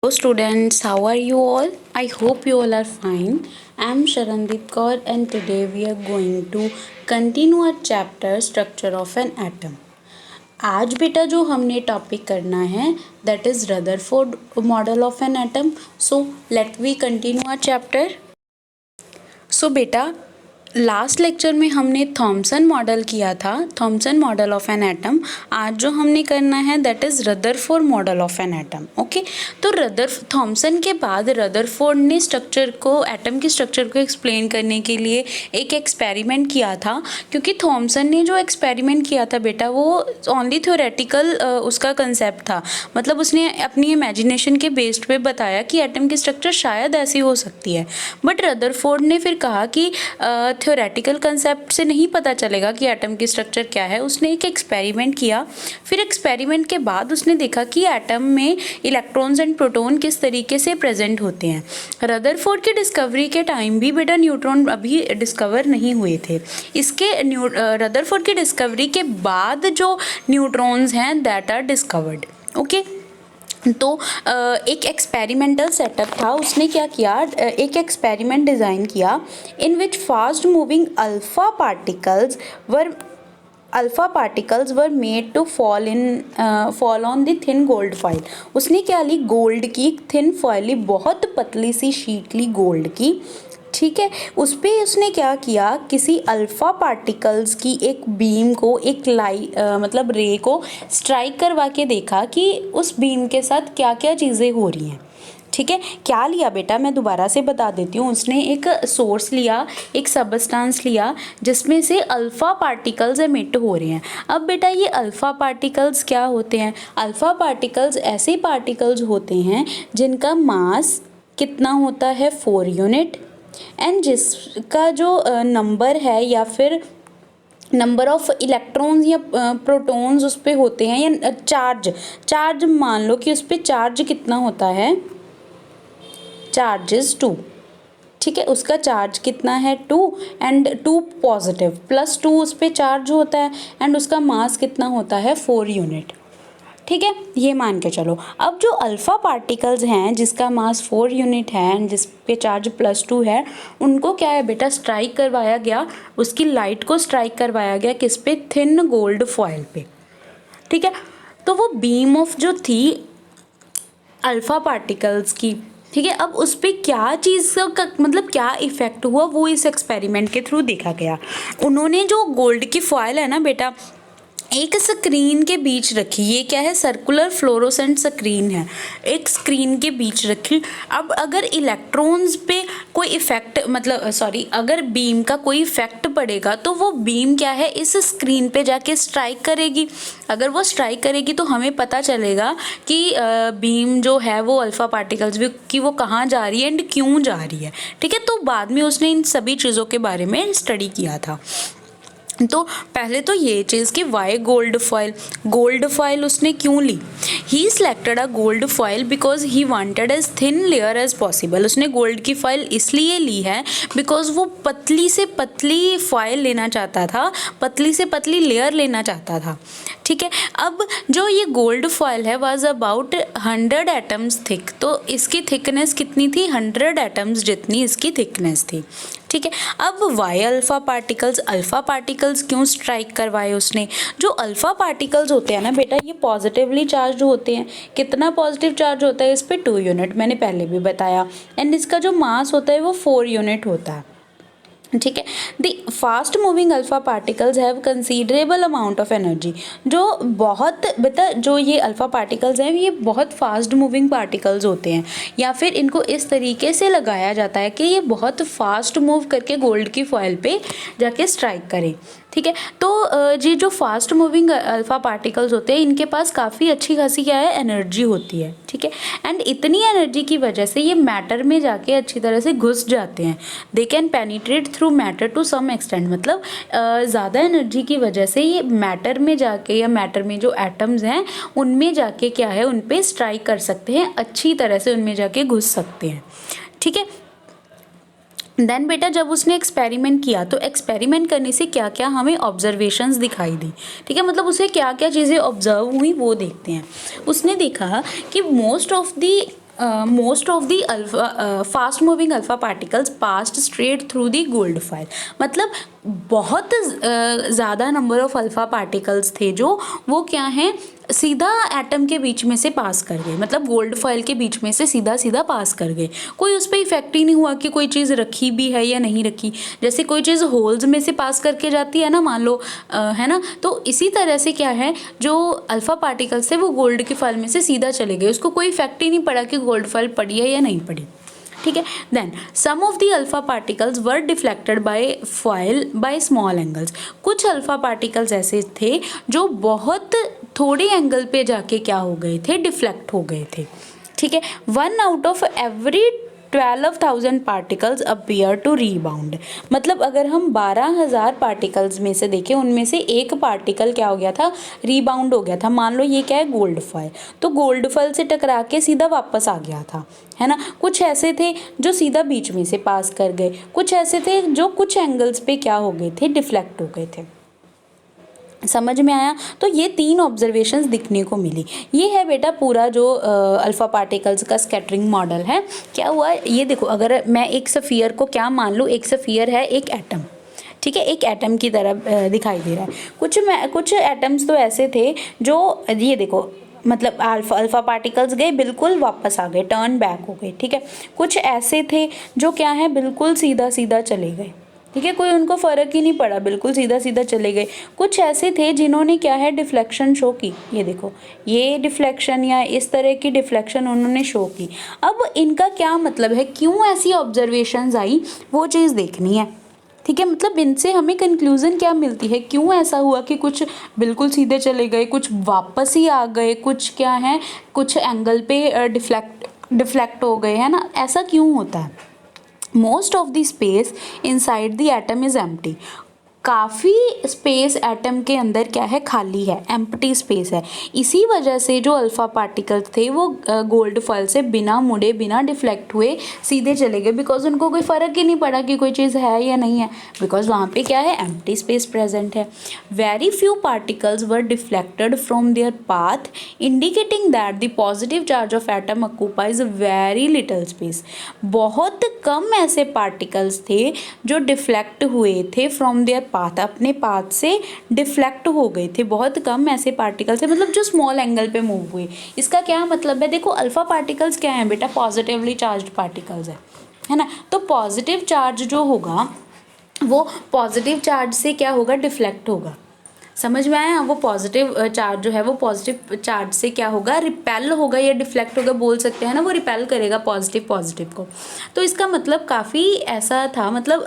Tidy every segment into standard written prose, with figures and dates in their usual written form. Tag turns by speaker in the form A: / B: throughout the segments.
A: Hello students, how are you all? I hope you all are fine. I am Sharandeep Kaur and today we are going to continue our chapter Structure of an Atom. आज बेटा जो हमने topic करना है that is Rutherford model of an atom. So let we continue our chapter. So बेटा last lecture में हमने Thompson model किया था, Thompson model of an atom. आज जो हमने करना है that is Rutherford model of an atom. Okay, तो थॉमसन के बाद रदरफोर्ड ने स्ट्रक्चर को, एटम की स्ट्रक्चर को एक्सप्लेन करने के लिए एक एक्सपेरिमेंट किया था. क्योंकि थॉमसन ने जो एक्सपेरिमेंट किया था बेटा वो ओनली थ्योरेटिकल उसका कंसेप्ट था. मतलब उसने अपनी इमेजिनेशन के बेस्ड पे बताया कि एटम की स्ट्रक्चर शायद ऐसी हो सकती है. बट रदरफोर्ड ने फिर कहा कि थ्योरेटिकल कंसेप्ट से नहीं पता चलेगा कि एटम की स्ट्रक्चर क्या है. उसने एक एक्सपेरिमेंट किया. फिर एक्सपेरिमेंट के बाद उसने देखा कि एटम में इलेक्ट्रॉन्स एंड प्रोटॉन किस तरीके से प्रेजेंट होते हैं. रदरफोर्ड की डिस्कवरी के टाइम भी बेटा न्यूट्रॉन अभी डिस्कवर नहीं हुए थे. इसके रदरफोर्ड की डिस्कवरी के बाद जो न्यूट्रॉन्स हैं दैट आर डिस्कवर्ड. ओके, तो एक एक्सपेरिमेंटल सेटअप था. उसने क्या किया, एक एक्सपेरिमेंट डिज़ाइन किया in which fast moving alpha particles were made to fall on the thin gold foil. उसने क्या ली, गोल्ड की थिन फॉइल ली, बहुत पतली सी शीट ली गोल्ड की. ठीक है, उस पर उसने क्या किया, किसी अल्फ़ा पार्टिकल्स की एक बीम को, एक मतलब रे को स्ट्राइक करवा के देखा कि उस बीम के साथ क्या क्या चीज़ें हो रही हैं. ठीक है, क्या लिया बेटा, मैं दोबारा से बता देती हूँ. उसने एक सोर्स लिया, एक सबस्टेंस लिया जिसमें से अल्फ़ा पार्टिकल्स एमिट हो रहे हैं. अब बेटा ये अल्फ़ा पार्टिकल्स क्या होते हैं? अल्फ़ा पार्टिकल्स ऐसे पार्टिकल्स होते हैं जिनका मास कितना होता है, 4 यूनिट, एंड जिसका जो नंबर है या फिर नंबर ऑफ इलेक्ट्रॉन्स या प्रोटॉन्स उस पर होते हैं, या चार्ज मान लो कि उस पर चार्ज कितना होता है, चार्ज इज 2. ठीक है, उसका चार्ज कितना है 2 एंड 2 पॉजिटिव प्लस 2 उस पर चार्ज होता है एंड उसका मास कितना होता है 4 यूनिट. ठीक है, ये मान के चलो. अब जो अल्फ़ा पार्टिकल्स हैं जिसका मास 4 यूनिट है एंड जिस पे चार्ज +2 है, उनको क्या है बेटा, स्ट्राइक करवाया गया, उसकी लाइट को स्ट्राइक करवाया गया किस पे, थिन गोल्ड फॉइल पे. ठीक है, तो वो बीम ऑफ जो थी अल्फ़ा पार्टिकल्स की, ठीक है, अब उस पर क्या चीज़ का मतलब क्या इफ़ेक्ट हुआ वो इस एक्सपेरिमेंट के थ्रू देखा गया. उन्होंने जो गोल्ड की फॉइल है ना बेटा, एक स्क्रीन के बीच रखी. ये क्या है, सर्कुलर फ्लोरोसेंट स्क्रीन है, एक स्क्रीन के बीच रखी. अब अगर इलेक्ट्रॉन्स पे कोई इफेक्ट, मतलब अगर बीम का कोई इफेक्ट पड़ेगा तो वो बीम क्या है, इस स्क्रीन पे जाके स्ट्राइक करेगी. अगर वो स्ट्राइक करेगी तो हमें पता चलेगा कि बीम जो है वो अल्फ़ा पार्टिकल्स भी की वो कहाँ जा रही है एंड क्यों जा रही है. ठीक है, तो बाद में उसने इन सभी चीज़ों के बारे में स्टडी किया था. तो पहले तो ये चीज़ कि वाई गोल्ड फॉइल उसने क्यों ली. He selected a gold foil because he wanted as thin layer as possible. उसने गोल्ड की फॉइल इसलिए ली है बिकॉज वो पतली से पतली फॉइल लेना चाहता था, पतली से पतली लेयर लेना चाहता था. ठीक है, अब जो ये गोल्ड फॉइल है वाज अबाउट 100 एटम्स थिक. तो इसकी थिकनेस कितनी थी, 100 एटम्स जितनी इसकी थिकनेस थी. ठीक है, अब वाई अल्फ़ा पार्टिकल्स क्यों स्ट्राइक करवाए उसने. जो अल्फ़ा पार्टिकल्स होते हैं ना बेटा, ये पॉजिटिवली चार्ज होते हैं. कितना पॉजिटिव चार्ज होता है इस पर, 2 यूनिट, मैंने पहले भी बताया. एंड इसका जो मास होता है वो 4 यूनिट होता है. ठीक है, the fast moving alpha particles have considerable amount of energy. जो बहुत बेटा, जो ये अल्फ़ा पार्टिकल्स हैं ये बहुत फास्ट मूविंग पार्टिकल्स होते हैं, या फिर इनको इस तरीके से लगाया जाता है कि ये बहुत फास्ट मूव करके गोल्ड की फॉइल पे जाके स्ट्राइक करें. ठीक है, तो ये जो फास्ट मूविंग अल्फ़ा पार्टिकल्स होते हैं इनके पास काफ़ी अच्छी खासी क्या है, एनर्जी होती है. ठीक है, एंड इतनी एनर्जी की वजह से ये मैटर में जाके अच्छी तरह से घुस जाते हैं. They can penetrate through matter to some extent. मतलब ज़्यादा एनर्जी की वजह से ये मैटर में जाके, या मैटर में जो एटम्स हैं उनमें जाके क्या है, उन पर स्ट्राइक कर सकते हैं, अच्छी तरह से उनमें जाके घुस सकते हैं. ठीक है, देन बेटा जब उसने एक्सपेरिमेंट किया तो एक्सपेरिमेंट करने से क्या क्या हमें ऑब्जर्वेशंस दिखाई दी. ठीक है, मतलब उसे क्या क्या चीज़ें ऑब्जर्व हुई वो देखते हैं. उसने देखा कि most of the most of the alpha fast moving alpha particles passed straight through the gold foil. मतलब बहुत ज़्यादा नंबर ऑफ अल्फा पार्टिकल्स थे जो वो क्या हैं, सीधा एटम के बीच में से पास कर गए, मतलब गोल्ड फॉइल के बीच में से सीधा सीधा पास कर गए। कोई उस पर इफेक्ट ही नहीं हुआ कि कोई चीज़ रखी भी है या नहीं रखी। जैसे कोई चीज़ होल्स में से पास करके जाती है ना, मान लो है ना, तो इसी तरह से क्या है, जो अल्फा पार्टिकल्स थे वो गोल्ड की फॉइल में से सीधा चले गए, उसको कोई इफेक्ट ही नहीं पड़ा कि गोल्ड फॉइल पड़ी है या नहीं पड़ी। ठीक है। Then some of the alpha particles were deflected by foil by small angles. कुछ अल्फा पार्टिकल्स ऐसे थे जो बहुत थोड़े एंगल पे जाके क्या हो गए थे, डिफ्लेक्ट हो गए थे। ठीक है। 1 out of every 12,000 particles appear to rebound. मतलब अगर हम 12,000 पार्टिकल्स में से देखें, उनमें से एक पार्टिकल क्या हो गया था, रीबाउंड हो गया था। मान लो ये क्या है, गोल्ड फॉइल, तो गोल्ड फॉइल से टकरा के सीधा वापस आ गया था, है ना। कुछ ऐसे थे जो सीधा बीच में से पास कर गए, कुछ ऐसे थे जो कुछ एंगल्स पे क्या हो गए थे, डिफ्लेक्ट हो गए थे। समझ में आया। तो ये 3 ऑब्जर्वेशंस दिखने को मिली। ये है बेटा पूरा जो अल्फ़ा पार्टिकल्स का स्कैटरिंग मॉडल है। क्या हुआ, ये देखो, अगर मैं एक सफ़ियर को क्या मान लूँ, एक सफ़ियर है एक एटम, ठीक है, एक एटम की तरह दिखाई दे रहा है। कुछ एटम्स तो ऐसे थे जो, ये देखो, मतलब अल्फ़ा पार्टिकल्स गए बिल्कुल वापस आ गए, टर्न बैक हो गए। ठीक है। कुछ ऐसे थे जो क्या है, बिल्कुल सीधा सीधा चले गए। ठीक है, कोई उनको फ़र्क ही नहीं पड़ा, बिल्कुल सीधा सीधा चले गए। कुछ ऐसे थे जिन्होंने क्या है, डिफ्लेक्शन शो की। ये देखो, ये डिफ्लेक्शन या इस तरह की डिफ्लेक्शन उन्होंने शो की। अब इनका क्या मतलब है, क्यों ऐसी ऑब्जर्वेशंस आई, वो चीज़ देखनी है। ठीक है, मतलब इनसे हमें कंक्लूज़न क्या मिलती है, क्यों ऐसा हुआ कि कुछ बिल्कुल सीधे चले गए, कुछ वापस ही आ गए, कुछ क्या है, कुछ एंगल पे डिफ्लेक्ट हो गए, है ना। ऐसा क्यों होता है। Most of the space inside the atom is empty. काफ़ी स्पेस एटम के अंदर क्या है, खाली है, एम्प्टी स्पेस है। इसी वजह से जो अल्फ़ा पार्टिकल्स थे वो गोल्ड फॉइल से बिना मुड़े, बिना डिफ्लेक्ट हुए सीधे चले गए, बिकॉज उनको कोई फ़र्क ही नहीं पड़ा कि कोई चीज़ है या नहीं है, बिकॉज वहाँ पे क्या है, एम्प्टी स्पेस प्रेजेंट है। Very few particles were deflected from there path, indicating that the positive charge of atom occupies very little space. बहुत कम ऐसे पार्टिकल्स थे जो डिफ्लेक्ट हुए थे फ्रॉम देयर पाथ, अपने पाथ से डिफ्लेक्ट हो गए थे। बहुत कम ऐसे पार्टिकल्स थे, मतलब जो स्मॉल एंगल पे मूव हुए। इसका क्या मतलब है, देखो अल्फा पार्टिकल्स क्या हैं बेटा, पॉजिटिवली चार्ज्ड पार्टिकल्स है ना। तो पॉजिटिव चार्ज जो होगा वो पॉजिटिव चार्ज से क्या होगा, डिफ्लेक्ट होगा। समझ में आया। वो पॉजिटिव चार्ज जो है वो पॉजिटिव चार्ज से क्या होगा, रिपेल होगा या डिफ्लेक्ट होगा, बोल सकते हैं ना, वो रिपेल करेगा पॉजिटिव को। तो इसका मतलब काफ़ी ऐसा था, मतलब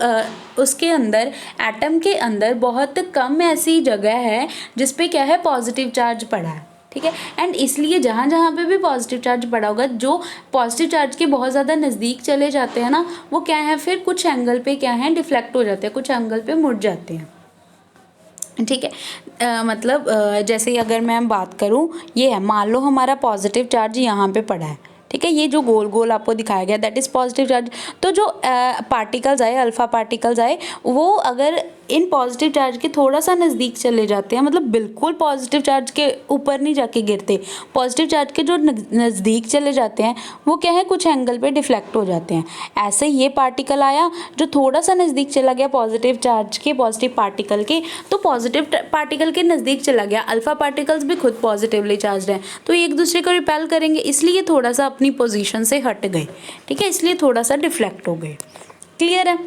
A: उसके अंदर, एटम के अंदर बहुत कम ऐसी जगह है जिस पे क्या है, पॉजिटिव चार्ज पड़ा है। ठीक है। एंड इसलिए जहाँ जहाँ पे भी पॉजिटिव चार्ज पड़ा होगा, जो पॉजिटिव चार्ज के बहुत ज़्यादा नज़दीक चले जाते हैं ना, वो क्या है, फिर कुछ एंगल पे क्या है, डिफ्लेक्ट हो जाते हैं, कुछ एंगल पे मुड़ जाते हैं। ठीक है। मतलब जैसे अगर मैं बात करूँ, ये है, मान लो हमारा पॉजिटिव चार्ज यहाँ पे पड़ा है। ठीक है, ये जो गोल गोल आपको दिखाया गया दैट इज़ पॉजिटिव चार्ज। तो जो पार्टिकल्स आए, अल्फ़ा पार्टिकल्स आए, वो अगर इन पॉजिटिव चार्ज के थोड़ा सा नज़दीक चले जाते हैं, मतलब बिल्कुल पॉजिटिव चार्ज के ऊपर नहीं जाके गिरते, पॉजिटिव चार्ज के जो नज़दीक चले जाते हैं वो क्या है, कुछ एंगल पे डिफ्लेक्ट हो जाते हैं। ऐसे ये पार्टिकल आया जो थोड़ा सा नज़दीक चला गया पॉजिटिव चार्ज के, पॉजिटिव पार्टिकल के, तो पॉजिटिव पार्टिकल के नज़दीक चला गया। अल्फ़ा पार्टिकल्स भी खुद पॉजिटिवली चार्ज हैं, तो एक दूसरे को रिपेल करेंगे, इसलिए थोड़ा सा अपनी पोजीशन से हट गए। ठीक है, इसलिए थोड़ा सा डिफ्लेक्ट हो गए। क्लियर है।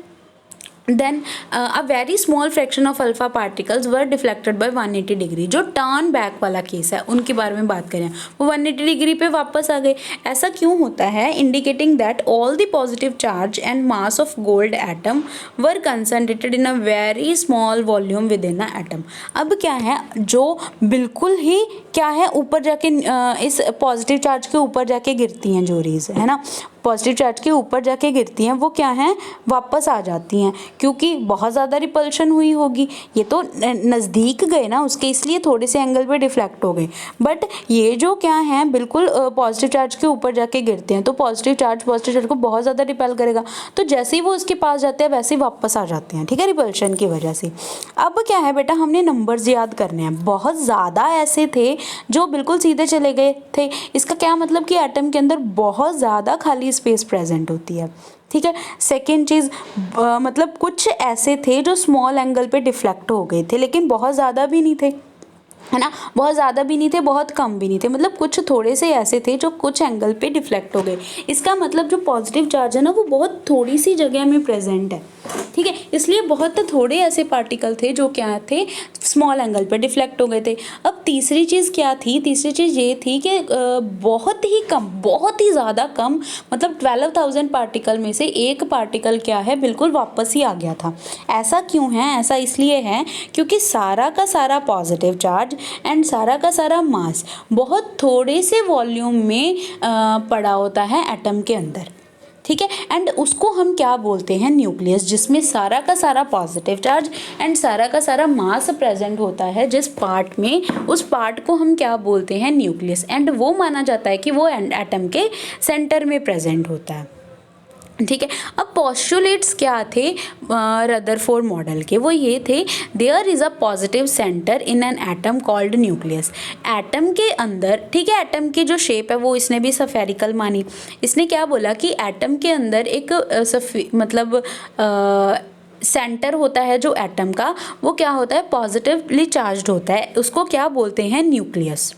A: Then a very small fraction of alpha particles were deflected by 180 degree. जो टर्न बैक वाला केस है उनके बारे में बात करें, वो 180 डिग्री पे वापस आ गए। ऐसा क्यों होता है, indicating that all the positive charge and mass of gold atom were concentrated in a very small volume with in a atom. अब क्या है, जो बिल्कुल ही क्या है ऊपर जाके इस पॉजिटिव चार्ज के ऊपर जाके गिरती हैं जो रेज, है ना, पॉजिटिव चार्ज के ऊपर जाके गिरती हैं वो क्या हैं, वापस आ जाती हैं, क्योंकि बहुत ज़्यादा रिपल्शन हुई होगी। ये तो नज़दीक गए ना उसके, इसलिए थोड़े से एंगल पे डिफ्लेक्ट हो गए। बट ये जो क्या हैं बिल्कुल पॉजिटिव चार्ज के ऊपर जाके गिरते हैं, तो पॉजिटिव चार्ज को बहुत ज़्यादा रिपेल करेगा, तो जैसे ही वो उसके पास जाते हैं वैसे ही वापस आ जाते हैं, ठीक है, रिपल्शन की वजह से। अब क्या है बेटा, हमने नंबर्स याद करने हैं। बहुत ज़्यादा ऐसे थे जो बिल्कुल सीधे चले गए थे। इसका क्या मतलब कि एटम के अंदर बहुत ज़्यादा खाली स्पेस प्रेजेंट होती है, ठीक है। सेकेंड चीज़, मतलब कुछ ऐसे थे जो स्मॉल एंगल पे डिफ्लेक्ट हो गए थे, लेकिन बहुत ज़्यादा भी नहीं थे, है ना, बहुत ज़्यादा भी नहीं थे, बहुत कम भी नहीं थे, मतलब कुछ थोड़े से ऐसे थे जो कुछ एंगल पे डिफ्लेक्ट हो गए। इसका मतलब जो पॉजिटिव चार्ज है ना वो बहुत थोड़ी सी जगह में प्रेजेंट है, ठीक है, इसलिए बहुत थोड़े ऐसे पार्टिकल थे जो क्या थे, स्मॉल एंगल पे डिफ्लेक्ट हो गए थे। अब तीसरी चीज़ क्या थी, तीसरी चीज़ ये थी कि बहुत ही कम, बहुत ही ज़्यादा कम, मतलब 12,000 पार्टिकल में से एक पार्टिकल क्या है, बिल्कुल वापस ही आ गया था। ऐसा क्यों है, ऐसा इसलिए है क्योंकि सारा का सारा पॉजिटिव चार्ज एंड सारा का सारा मास बहुत थोड़े से वॉल्यूम में पड़ा होता है एटम के अंदर, ठीक है। एंड उसको हम क्या बोलते हैं, न्यूक्लियस, जिसमें सारा का सारा पॉजिटिव चार्ज एंड सारा का सारा मास प्रेजेंट होता है। जिस पार्ट में, उस पार्ट को हम क्या बोलते हैं, न्यूक्लियस, एंड वो माना जाता है कि वो एटम के सेंटर में प्रेजेंट होता है, ठीक है। अब पोस्टुलेट्स क्या थे रदरफोर्ड मॉडल के, वो ये थे, there is a positive centre in an atom called nucleus. Atom के अंदर, ठीक है, एटम की जो शेप है वो इसने भी स्फेरिकल मानी। इसने क्या बोला कि एटम के अंदर एक मतलब सेंटर होता है जो एटम का, वो क्या होता है, पॉजिटिवली चार्ज्ड होता है, उसको क्या बोलते हैं, न्यूक्लियस,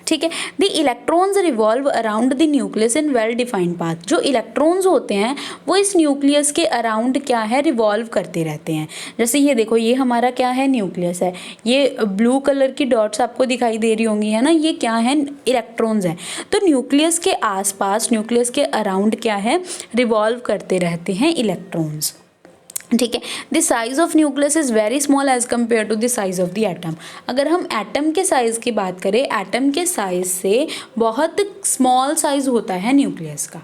A: ठीक है। The electrons revolve around the nucleus in well defined path. जो इलेक्ट्रॉन्स होते हैं वो इस न्यूक्लियस के अराउंड क्या है, रिवॉल्व करते रहते हैं। जैसे ये देखो, ये हमारा क्या है, न्यूक्लियस है, ये ब्लू कलर की डॉट्स आपको दिखाई दे रही होंगी, है ना, ये क्या है, इलेक्ट्रॉन्स हैं। तो न्यूक्लियस के आसपास, न्यूक्लियस के अराउंड क्या है, रिवॉल्व करते रहते हैं इलेक्ट्रॉन्स, ठीक है। The size of nucleus is very small as compare to the size of the atom. अगर हम एटम के साइज़ की बात करें, एटम के साइज से बहुत स्मॉल साइज होता है न्यूक्लियस का,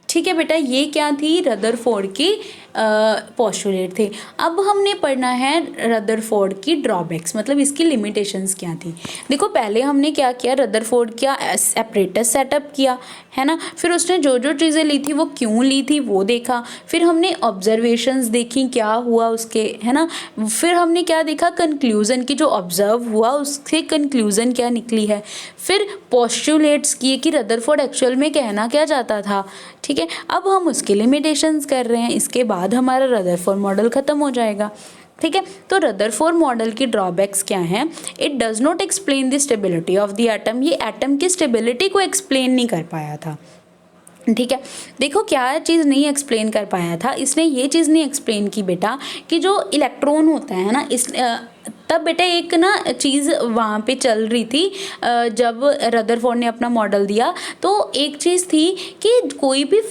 A: ठीक है बेटा। ये क्या थी, रदरफोर्ड की पोस्टुलेट थे। अब हमने पढ़ना है रदरफोर्ड की ड्रॉबैक्स, मतलब इसकी लिमिटेशंस क्या थी। देखो, पहले हमने क्या किया, रदरफोर्ड का एपरेटस सेटअप किया, है ना, फिर उसने जो जो चीज़ें ली थी वो क्यों ली थी वो देखा, फिर हमने ऑब्जर्वेशंस देखी क्या हुआ उसके, है ना, फिर हमने क्या देखा, कंक्लूज़न की जो ऑब्जर्व हुआ उससे कंक्लूज़न क्या निकली है, फिर पोस्टुलेट्स किए कि रदरफोर्ड एक्चुअल में कहना क्या चाहता था, ठीक है। अब हम उसके लिमिटेशंस कर रहे हैं, इसके बाद हमारा रदरफोर्ड मॉडल ख़त्म हो जाएगा, ठीक है। तो रदरफोर्ड मॉडल की ड्रॉबैक्स क्या हैं, it does not explain the stability of the atom. ये एटम की स्टेबिलिटी को एक्सप्लेन नहीं कर पाया था, ठीक है। देखो, क्या चीज़ नहीं एक्सप्लेन कर पाया था, इसने ये चीज़ नहीं एक्सप्लेन की बेटा कि जो इलेक्ट्रॉन होता है ना, इस तब बेटा एक ना चीज़ वहाँ पे चल रही थी, जब रदरफोर्ड ने अपना मॉडल दिया तो एक चीज़ थी कि कोई भी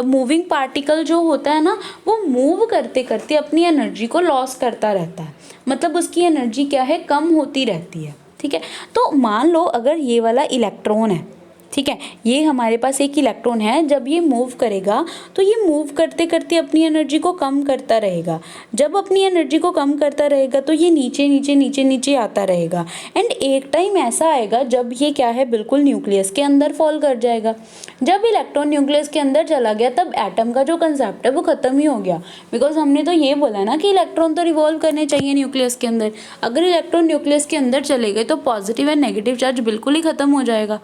A: मूविंग पार्टिकल जो होता है ना, वो मूव करते करते अपनी एनर्जी को लॉस करता रहता है, मतलब उसकी एनर्जी क्या है, कम होती रहती है, ठीक है। तो मान लो अगर ये वाला इलेक्ट्रॉन है, ठीक है, ये हमारे पास एक इलेक्ट्रॉन है, जब ये मूव करेगा तो ये मूव करते करते अपनी एनर्जी को कम करता रहेगा। जब अपनी एनर्जी को कम करता रहेगा तो ये नीचे नीचे नीचे नीचे आता रहेगा, एंड एक टाइम ऐसा आएगा जब ये क्या है, बिल्कुल न्यूक्लियस के अंदर फॉल कर जाएगा। जब इलेक्ट्रॉन न्यूक्लियस के अंदर चला गया तब एटम का जो कंसेप्ट है वो ख़त्म ही हो गया, बिकॉज हमने तो ये बोला ना कि इलेक्ट्रॉन तो रिवॉल्व करने चाहिए न्यूक्लियस के अंदर। अगर इलेक्ट्रॉन न्यूक्लियस के अंदर चले गए तो पॉजिटिव एंड नेगेटिव चार्ज बिल्कुल ही ख़त्म हो जाएगा,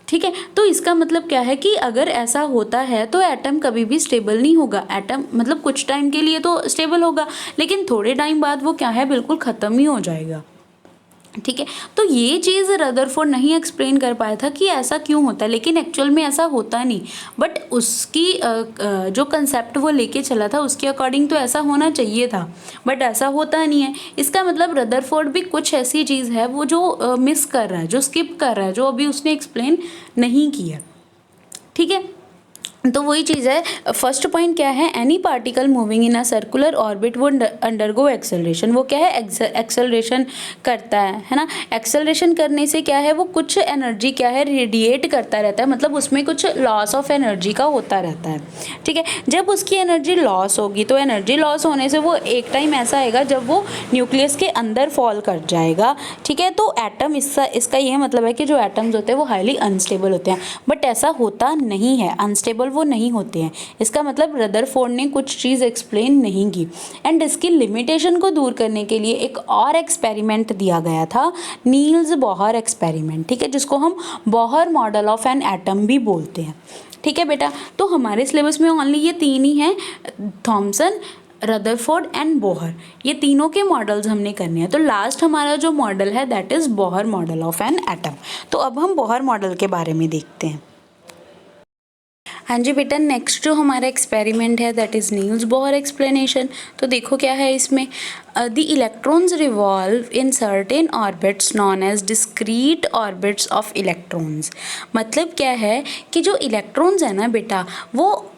A: ठीक है। तो इसका मतलब क्या है कि अगर ऐसा होता है तो एटम कभी भी स्टेबल नहीं होगा। एटम मतलब कुछ टाइम के लिए तो स्टेबल होगा, लेकिन थोड़े टाइम बाद वो क्या है, बिल्कुल ख़त्म ही हो जाएगा, ठीक है। तो ये चीज़ रदरफोर्ड नहीं एक्सप्लेन कर पाया था कि ऐसा क्यों होता है, लेकिन एक्चुअल में ऐसा होता नहीं, बट उसकी जो कंसेप्ट वो लेके चला था उसके अकॉर्डिंग तो ऐसा होना चाहिए था, बट ऐसा होता नहीं है। इसका मतलब रदरफोर्ड भी कुछ ऐसी चीज़ है वो जो मिस कर रहा है, जो स्किप कर रहा है, जो अभी उसने एक्सप्लेन नहीं किया, ठीक है। तो वही चीज़ है, फर्स्ट पॉइंट क्या है, any particle moving in a circular orbit would undergo acceleration. वो क्या है, एक्सेलरेशन करता है ना। एक्सेलरेशन करने से क्या है, वो कुछ एनर्जी क्या है रेडिएट करता रहता है, मतलब उसमें कुछ लॉस ऑफ एनर्जी का होता रहता है, ठीक है। जब उसकी एनर्जी लॉस होगी तो एनर्जी लॉस होने से वो एक टाइम ऐसा आएगा जब वो न्यूक्लियस के अंदर फॉल कर जाएगा, ठीक है। तो एटम इसका ये मतलब है कि जो एटम्स होते हैं वो हाईली अनस्टेबल होते हैं, बट ऐसा होता नहीं है, अनस्टेबल वो नहीं होते हैं। इसका मतलब रदरफोर्ड ने कुछ चीज़ एक्सप्लेन नहीं की, एंड इसकी लिमिटेशन को दूर करने के लिए एक और एक्सपेरिमेंट दिया गया था, नील्स बोहर एक्सपेरिमेंट, ठीक है, जिसको हम Bohr model of an atom भी बोलते हैं, ठीक है बेटा। तो हमारे सिलेबस में ओनली ये 3 ही हैं, थॉमसन, रदरफोर्ड एंड बोहर, ये तीनों के मॉडल्स हमने करने हैं। तो लास्ट हमारा जो मॉडल है that is Bohr model of an atom. तो अब हम बोहर मॉडल के बारे में देखते हैं। हाँ जी बेटा, नेक्स्ट जो हमारा एक्सपेरिमेंट है that is Niels Bohr explanation. तो देखो क्या है इसमें, the electrons revolve in certain orbits known as discrete orbits of electrons. मतलब क्या है कि जो इलेक्ट्रॉन्स है ना बेटा, वो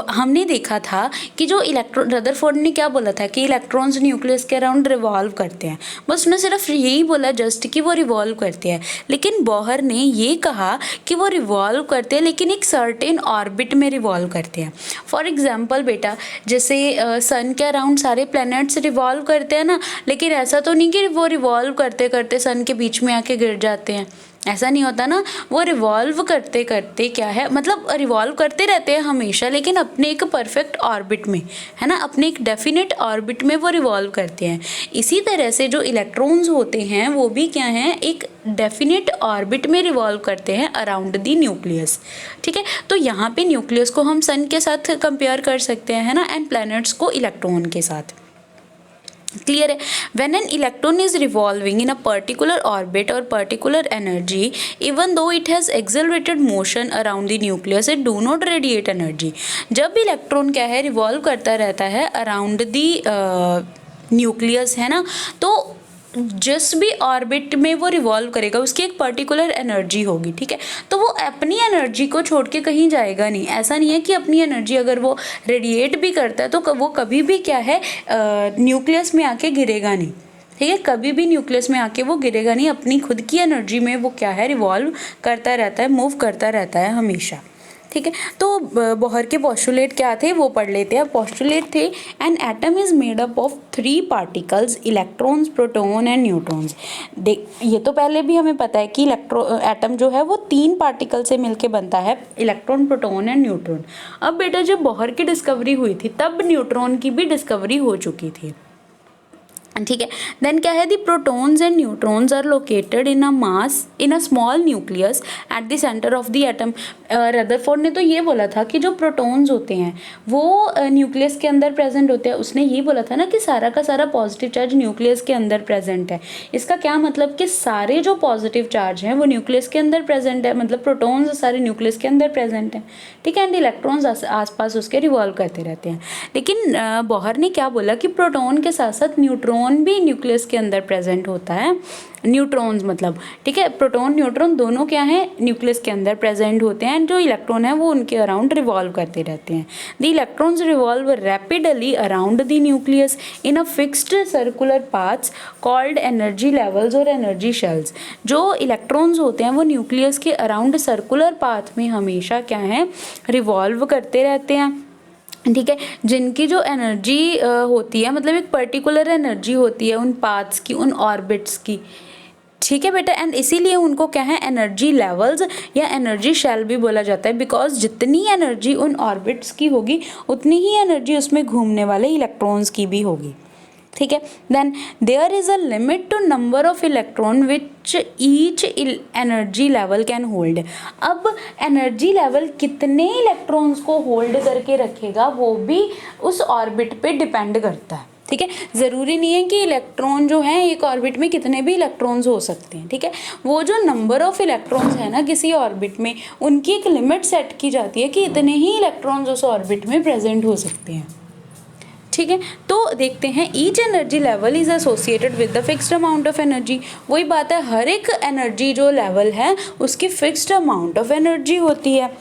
A: हमने देखा था कि जो रदरफोर्ड ने क्या बोला था कि इलेक्ट्रॉन्स न्यूक्लियस के अराउंड रिवॉल्व करते हैं, बस उसने सिर्फ यही बोला जस्ट कि वो रिवॉल्व करते हैं। लेकिन बोहर ने ये कहा कि वो रिवॉल्व करते हैं लेकिन एक सर्टेन ऑर्बिट में रिवॉल्व करते हैं। फॉर एग्जांपल बेटा, जैसे सन के अराउंड सारे प्लैनेट्स रिवॉल्व करते हैं ना, लेकिन ऐसा तो नहीं कि वो रिवॉल्व करते करते सन के बीच में आके गिर जाते हैं, ऐसा नहीं होता ना। वो रिवॉल्व करते करते क्या है, मतलब रिवॉल्व करते रहते हैं हमेशा, लेकिन अपने एक परफेक्ट ऑर्बिट में, है ना, अपने एक डेफिनेट ऑर्बिट में वो रिवॉल्व करते हैं। इसी तरह से जो इलेक्ट्रॉन्स होते हैं वो भी क्या हैं, एक डेफिनेट ऑर्बिट में रिवॉल्व करते हैं अराउंड द न्यूक्लियस, ठीक है। तो यहाँ पे न्यूक्लियस को हम सन के साथ कंपेयर कर सकते हैं, है ना, एंड प्लैनेट्स को इलेक्ट्रॉन के साथ। क्लियर है। When an electron is revolving in a particular orbit और particular energy, even though it has accelerated motion around the nucleus, it do not radiate energy. जब इलेक्ट्रॉन क्या है रिवॉल्व करता रहता है अराउंड द न्यूक्लियस, है ना, तो जिस भी ऑर्बिट में वो रिवॉल्व करेगा उसकी एक पर्टिकुलर एनर्जी होगी, ठीक है। तो वो अपनी एनर्जी को छोड़ के कहीं जाएगा नहीं। ऐसा नहीं है कि अपनी एनर्जी अगर वो रेडिएट भी करता है तो वो कभी भी क्या है न्यूक्लियस में आके गिरेगा नहीं, ठीक है। कभी भी न्यूक्लियस में आके वो गिरेगा नहीं, अपनी खुद की एनर्जी में वो क्या है रिवॉल्व करता रहता है, मूव करता रहता है हमेशा, ठीक है। तो बोहर के पोस्टुलेट क्या थे वो पढ़ लेते हैं। पोस्टुलेट थे, an atom is made up of 3 particles, electrons, proton and neutrons. देख, ये तो पहले भी हमें पता है कि एटम जो है वो 3 पार्टिकल से मिलके बनता है, इलेक्ट्रॉन, प्रोटॉन एंड न्यूट्रॉन। अब बेटा जब बोहर की डिस्कवरी हुई थी तब न्यूट्रॉन की भी डिस्कवरी हो चुकी थी, ठीक है। देन क्या है, the protons and neutrons are located in a mass in a small nucleus at the centre of the atom. Rutherford ने तो ये बोला था कि जो प्रोटॉन्स होते हैं वो न्यूक्लियस के अंदर प्रेजेंट होते हैं। उसने ये बोला था ना कि सारा का सारा पॉजिटिव चार्ज न्यूक्लियस के अंदर प्रेजेंट है। इसका क्या मतलब कि सारे जो पॉजिटिव चार्ज हैं वो न्यूक्लियस के अंदर प्रेजेंट है, मतलब प्रोटॉन्स सारे न्यूक्लियस के अंदर प्रेजेंट हैं, ठीक है। एंड इलेक्ट्रॉन्स आसपास उसके रिवॉल्व करते रहते हैं। लेकिन बोहर ने क्या बोला कि प्रोटॉन के साथ साथ न्यूट्रॉन भी न्यूक्लियस के अंदर प्रेजेंट होता है। न्यूट्रॉन्स मतलब, ठीक है, प्रोटॉन न्यूट्रॉन दोनों क्या हैं न्यूक्लियस के अंदर प्रेजेंट होते हैं। जो इलेक्ट्रॉन है वो उनके अराउंड रिवॉल्व करते रहते हैं। The electrons revolve rapidly around the nucleus in a fixed circular paths called energy levels और एनर्जी शेल्स। जो इलेक्ट्रॉन्स होते हैं वो न्यूक्लियस के अराउंड सर्कुलर पाथ में हमेशा क्या है रिवॉल्व करते रहते हैं, ठीक है। जिनकी जो एनर्जी होती है, मतलब एक पर्टिकुलर एनर्जी होती है उन पाथ्स की, उन ऑर्बिट्स की, ठीक है बेटा। एंड इसीलिए उनको क्या है एनर्जी लेवल्स या एनर्जी शेल भी बोला जाता है, बिकॉज जितनी एनर्जी उन ऑर्बिट्स की होगी उतनी ही एनर्जी उसमें घूमने वाले इलेक्ट्रॉन्स की भी होगी, ठीक है। Then there is a limit to number of electron which each energy level can hold. अब एनर्जी लेवल कितने इलेक्ट्रॉन्स को होल्ड करके रखेगा वो भी उस ऑर्बिट पे डिपेंड करता है, ठीक है। ज़रूरी नहीं है कि इलेक्ट्रॉन जो है एक ऑर्बिट में कितने भी इलेक्ट्रॉन्स हो सकते हैं, ठीक है। वो जो नंबर ऑफ इलेक्ट्रॉन्स है ना किसी ऑर्बिट में, उनकी एक लिमिट सेट की जाती है कि इतने ही इलेक्ट्रॉन्स उस ऑर्बिट में प्रेजेंट हो सकते हैं, ठीक है। तो देखते हैं, each energy level is associated with the fixed amount of energy. वही बात है, हर एक एनर्जी जो लेवल है उसकी फिक्स्ड अमाउंट ऑफ एनर्जी होती है,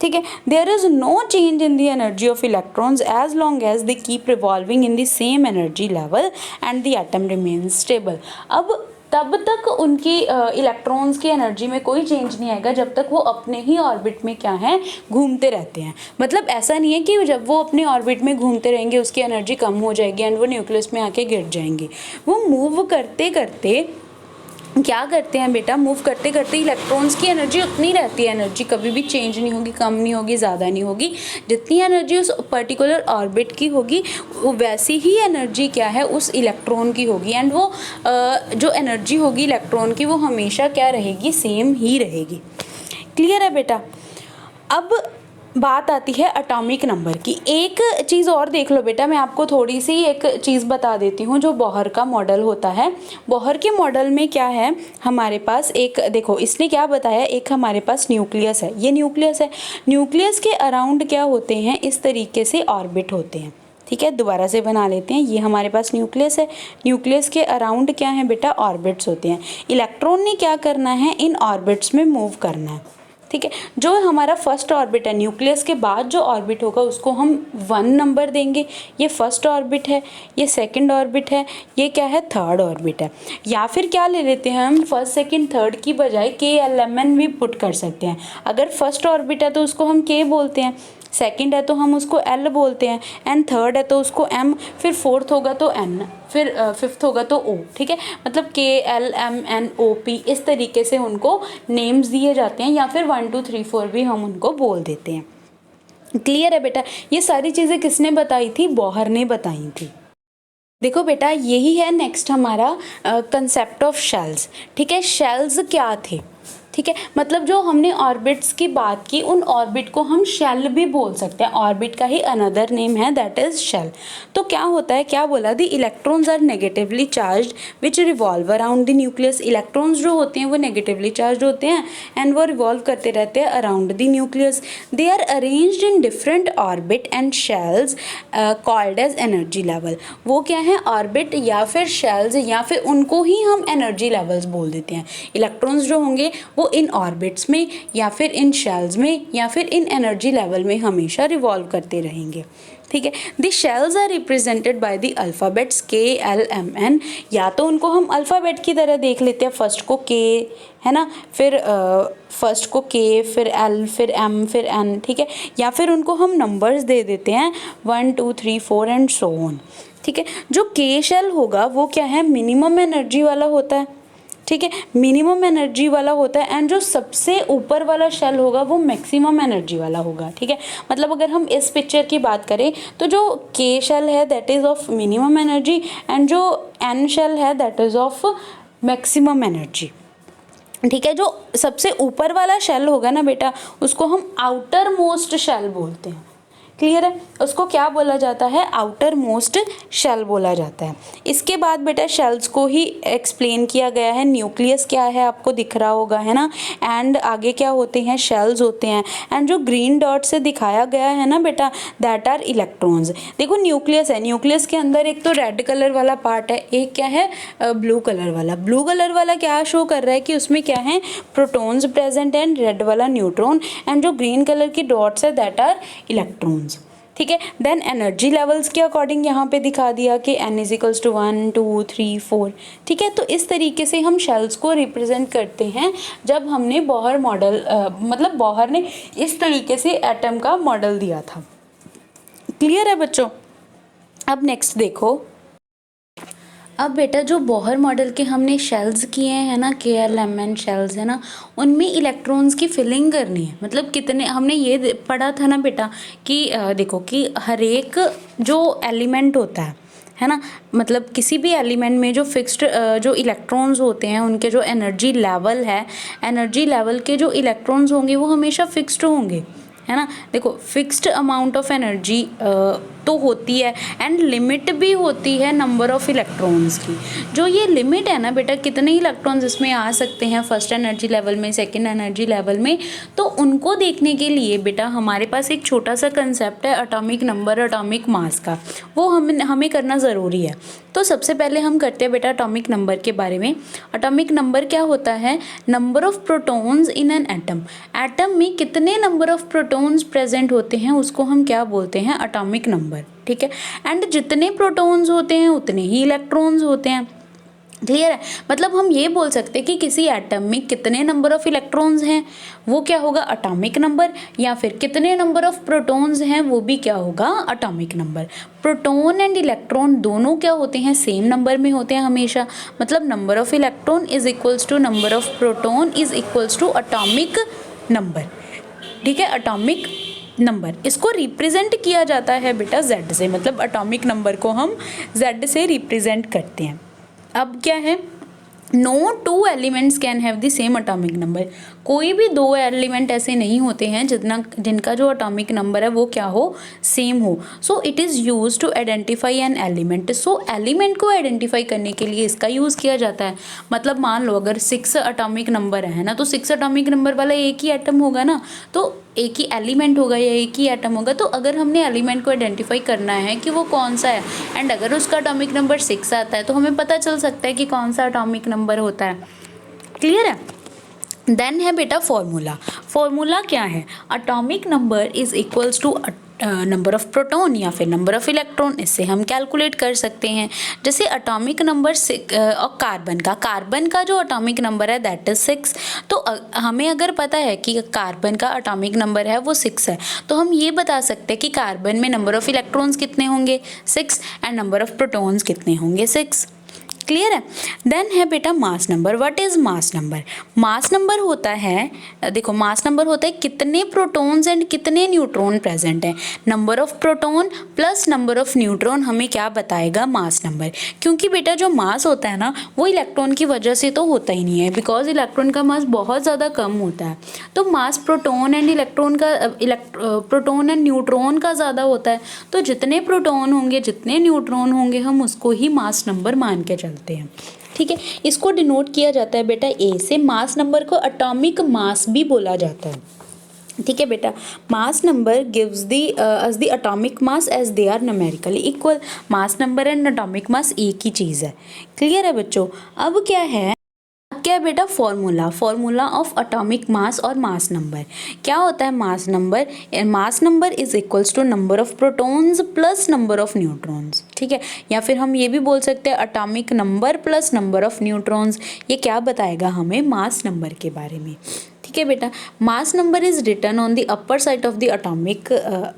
A: ठीक है। There is no change in the energy of electrons as long as they keep revolving in the same energy level and the atom remains stable. अब तब तक उनकी इलेक्ट्रॉन्स की एनर्जी में कोई चेंज नहीं आएगा जब तक वो अपने ही ऑर्बिट में क्या है, घूमते रहते हैं। मतलब ऐसा नहीं है कि जब वो अपने ऑर्बिट में घूमते रहेंगे उसकी एनर्जी कम हो जाएगी एंड वो न्यूक्लियस में आके गिर जाएंगे। वो मूव करते करते क्या करते हैं बेटा, मूव करते करते इलेक्ट्रॉन्स की एनर्जी उतनी रहती है, एनर्जी कभी भी चेंज नहीं होगी, कम नहीं होगी, ज़्यादा नहीं होगी। जितनी एनर्जी उस पर्टिकुलर ऑर्बिट की होगी वैसी ही एनर्जी क्या है उस इलेक्ट्रॉन की होगी। एंड वो जो एनर्जी होगी इलेक्ट्रॉन की वो हमेशा क्या रहेगी, सेम ही रहेगी। क्लियर है बेटा। अब बात आती है एटॉमिक नंबर की। एक चीज़ और देख लो बेटा, मैं आपको थोड़ी सी एक चीज़ बता देती हूँ जो बोहर का मॉडल होता है। बोहर के मॉडल में क्या है, हमारे पास एक देखो इसने क्या बताया, एक हमारे पास न्यूक्लियस है, ये न्यूक्लियस है, न्यूक्लियस के अराउंड क्या होते हैं, इस तरीके से ऑर्बिट होते हैं। ठीक है, दोबारा से बना लेते हैं। ये हमारे पास न्यूक्लियस है, न्यूक्लियस के अराउंड क्या है बेटा, ऑर्बिट्स होते हैं। इलेक्ट्रॉन ने क्या करना है, इन ऑर्बिट्स में मूव करना है। ठीक है, जो हमारा फर्स्ट ऑर्बिट है, न्यूक्लियस के बाद जो ऑर्बिट होगा उसको हम 1 नंबर देंगे। ये फर्स्ट ऑर्बिट है, ये सेकंड ऑर्बिट है, ये क्या है, थर्ड ऑर्बिट है। या फिर क्या ले लेते हैं हम, फर्स्ट सेकंड थर्ड की बजाय KLMN भी पुट कर सकते हैं। अगर फर्स्ट ऑर्बिट है तो उसको हम K बोलते हैं, सेकंड है तो हम उसको L बोलते हैं, एंड थर्ड है तो उसको M, फिर फोर्थ होगा तो N, फिर फिफ्थ होगा तो O। ठीक है, मतलब KLMNOP इस तरीके से उनको नेम्स दिए जाते हैं, या फिर 1 2 3 4 भी हम उनको बोल देते हैं। क्लियर है बेटा। ये सारी चीज़ें किसने बताई थी, बोहर ने बताई थी। देखो बेटा, यही है नेक्स्ट हमारा कंसेप्ट ऑफ शेल्स। ठीक है, शेल्स क्या थे, ठीक है, मतलब जो हमने ऑर्बिट्स की बात की, उन ऑर्बिट को हम शेल भी बोल सकते हैं। ऑर्बिट का ही अनदर नेम है, दैट इज शेल। तो क्या होता है, क्या बोला, the electrons are negatively charged which revolve around the nucleus. Electrons जो होते हैं वो नेगेटिवली चार्ज होते हैं एंड वो रिवॉल्व करते रहते हैं around the nucleus. They are arranged in different orbit and shells called as energy level. वो क्या है, ऑर्बिट या फिर शेल्स, या फिर उनको ही हम एनर्जी लेवल्स बोल देते हैं। इलेक्ट्रॉन्स जो होंगे वो इन ऑर्बिट्स में या फिर इन शेल्स में या फिर इन एनर्जी लेवल में हमेशा रिवॉल्व करते रहेंगे। ठीक है, the shells are represented by the alphabets KLMN। या तो उनको हम अल्फ़ाबेट की तरह देख लेते हैं, फर्स्ट को K है ना, फिर फर्स्ट को K, फिर L, फिर M, फिर N। ठीक है, या फिर उनको हम नंबर्स दे देते हैं 1 2 3 4 एंड सो ऑन। ठीक है, जो K शेल होगा वो क्या है, मिनिमम एनर्जी वाला होता है। ठीक है, मिनिमम एनर्जी वाला होता है, एंड जो सबसे ऊपर वाला शेल होगा वो मैक्सिमम एनर्जी वाला होगा। ठीक है, मतलब अगर हम इस पिक्चर की बात करें तो जो K शेल है that is of minimum energy, and जो N शेल है that is of maximum energy. ठीक है, जो सबसे ऊपर वाला शेल होगा ना बेटा, उसको हम आउटर मोस्ट शेल बोलते हैं। क्लियर है, उसको क्या बोला जाता है, आउटर मोस्ट शेल बोला जाता है। इसके बाद बेटा शेल्स को ही एक्सप्लेन किया गया है। न्यूक्लियस क्या है आपको दिख रहा होगा, है ना, एंड आगे क्या होते हैं, शेल्स होते हैं, एंड जो ग्रीन डॉट से दिखाया गया है ना बेटा, दैट आर इलेक्ट्रॉन्स। देखो न्यूक्लियस है, न्यूक्लियस के अंदर एक तो रेड कलर वाला पार्ट है, एक क्या है, ब्लू कलर वाला। ब्लू कलर वाला क्या शो कर रहा है कि उसमें क्या है, प्रोटॉन्स प्रेजेंट एंड रेड वाला न्यूट्रॉन, एंड जो ग्रीन कलर की डॉट्स है दैट आर इलेक्ट्रॉन्स। ठीक है, देन एनर्जी लेवल्स के अकॉर्डिंग यहाँ पे दिखा दिया कि N = 1 2 3 4। ठीक है, तो इस तरीके से हम शेल्स को रिप्रेजेंट करते हैं। जब हमने बोहर मॉडल मतलब बोहर ने इस तरीके से एटम का मॉडल दिया था। क्लियर है बच्चों। अब नेक्स्ट देखो, अब बेटा जो बोहर मॉडल के हमने शेल्स किए हैं ना, KLMN शेल्स है ना, उनमें इलेक्ट्रॉन्स की फिलिंग करनी है। मतलब कितने, हमने ये पढ़ा था ना बेटा कि देखो कि हर एक जो एलिमेंट होता है ना, मतलब किसी भी एलिमेंट में जो फिक्स्ड जो इलेक्ट्रॉन्स होते हैं उनके जो एनर्जी लेवल है, एनर्जी लेवल के जो इलेक्ट्रॉन्स होंगे वो हमेशा फिक्स्ड होंगे, है ना। देखो फिक्स्ड अमाउंट ऑफ एनर्जी तो होती है, एंड लिमिट भी होती है नंबर ऑफ इलेक्ट्रॉन्स की। जो ये लिमिट है ना बेटा, कितने इलेक्ट्रॉन्स इसमें आ सकते हैं फर्स्ट एनर्जी लेवल में, सेकंड एनर्जी लेवल में, तो उनको देखने के लिए बेटा हमारे पास एक छोटा सा कंसेप्ट है एटॉमिक नंबर, एटॉमिक मास का, वो हमें करना ज़रूरी है। तो सबसे पहले हम करते हैं बेटा एटॉमिक नंबर के बारे में। एटॉमिक नंबर क्या होता है? Number of protons in an atom. Atom में कितने नंबर ऑफ प्रोटॉन्स प्रेजेंट होते हैं उसको हम क्या बोलते हैं? Atomic number. ठीक है, एंड जितने प्रोटॉन्स होते हैं उतने ही इलेक्ट्रॉन्स होते हैं। क्लियर है? मतलब हम ये बोल सकते हैं कि किसी एटम में कितने नंबर ऑफ इलेक्ट्रॉन्स हैं वो क्या होगा? Atomic number. या फिर कितने नंबर ऑफ प्रोटॉन्स हैं वो भी क्या होगा? Atomic number. Proton and electron दोनों क्या होते हैं? सेम नंबर में होते हैं हमेशा। मतलब number of electron is equals to number of proton is equals to atomic number. ठीक है, एटॉमिक नंबर इसको रिप्रेजेंट किया जाता है बेटा Z से, मतलब एटॉमिक नंबर को हम Z से रिप्रेजेंट करते हैं। अब क्या है? No two elements can have the same atomic number. कोई भी दो एलिमेंट ऐसे नहीं होते हैं जिनका जो एटॉमिक नंबर है वो क्या हो? सेम हो। So it is use to identify an element. So element को आइडेंटिफाई करने के लिए इसका यूज़ किया जाता है। मतलब मान लो अगर 6 एटॉमिक नंबर है ना, तो 6 एटॉमिक नंबर वाला एक ही एटम होगा ना, तो एक ही एलिमेंट होगा या एक ही एटम होगा। तो अगर हमने एलिमेंट को आइडेंटिफाई करना है कि वो कौन सा है, एंड अगर उसका एटॉमिक नंबर 6 आता है तो हमें पता चल सकता है कि कौन सा एटॉमिक नंबर होता है। क्लियर है? देन है बेटा फॉर्मूला। फॉर्मूला क्या है? Atomic number is equals to number of proton या फिर नंबर ऑफ इलेक्ट्रॉन। इससे हम कैलकुलेट कर सकते हैं। जैसे एटॉमिक नंबर और कार्बन का जो एटॉमिक नंबर है दैट इज 6। तो हमें अगर पता है कि कार्बन का एटॉमिक नंबर है वो 6 है, तो हम ये बता सकते हैं कि कार्बन में नंबर ऑफ इलेक्ट्रॉन्स कितने होंगे? 6, एंड नंबर ऑफ प्रोटॉन्स कितने होंगे? 6। क्लियर है? देन है बेटा mass number. What is mass number? Mass number होता है, देखो मास नंबर होता है कितने प्रोटॉन्स एंड कितने न्यूट्रॉन प्रेजेंट है। Number of proton plus number of neutron हमें क्या बताएगा? Mass number. क्योंकि बेटा जो मास होता है ना वो इलेक्ट्रॉन की वजह से तो होता ही नहीं है, बिकॉज इलेक्ट्रॉन का मास बहुत ज़्यादा कम होता है। तो mass proton and proton and neutron का ज़्यादा होता है। तो जितने प्रोटॉन होंगे जितने न्यूट्रॉन होंगे हम उसको ही मास नंबर मान के चलते हैं। ठीक है, इसको डिनोट किया जाता है बेटा ए से। मास नंबर को एटॉमिक मास भी बोला जाता है। ठीक है बेटा, mass number gives us the atomic mass as they are numerically equal. Mass number and atomic mass एक ही चीज़ है। क्लियर है बच्चों? अब क्या है बेटा? फॉर्मूला ऑफ एटॉमिक मास और मास नंबर। क्या होता है mass number? Mass number is equals to number of protons plus number of neutrons. ठीक है, या फिर हम ये भी बोल सकते हैं atomic number plus number of neutrons. ये क्या बताएगा हमें मास नंबर के बारे में? ठीक है बेटा, mass number is written on the upper side of the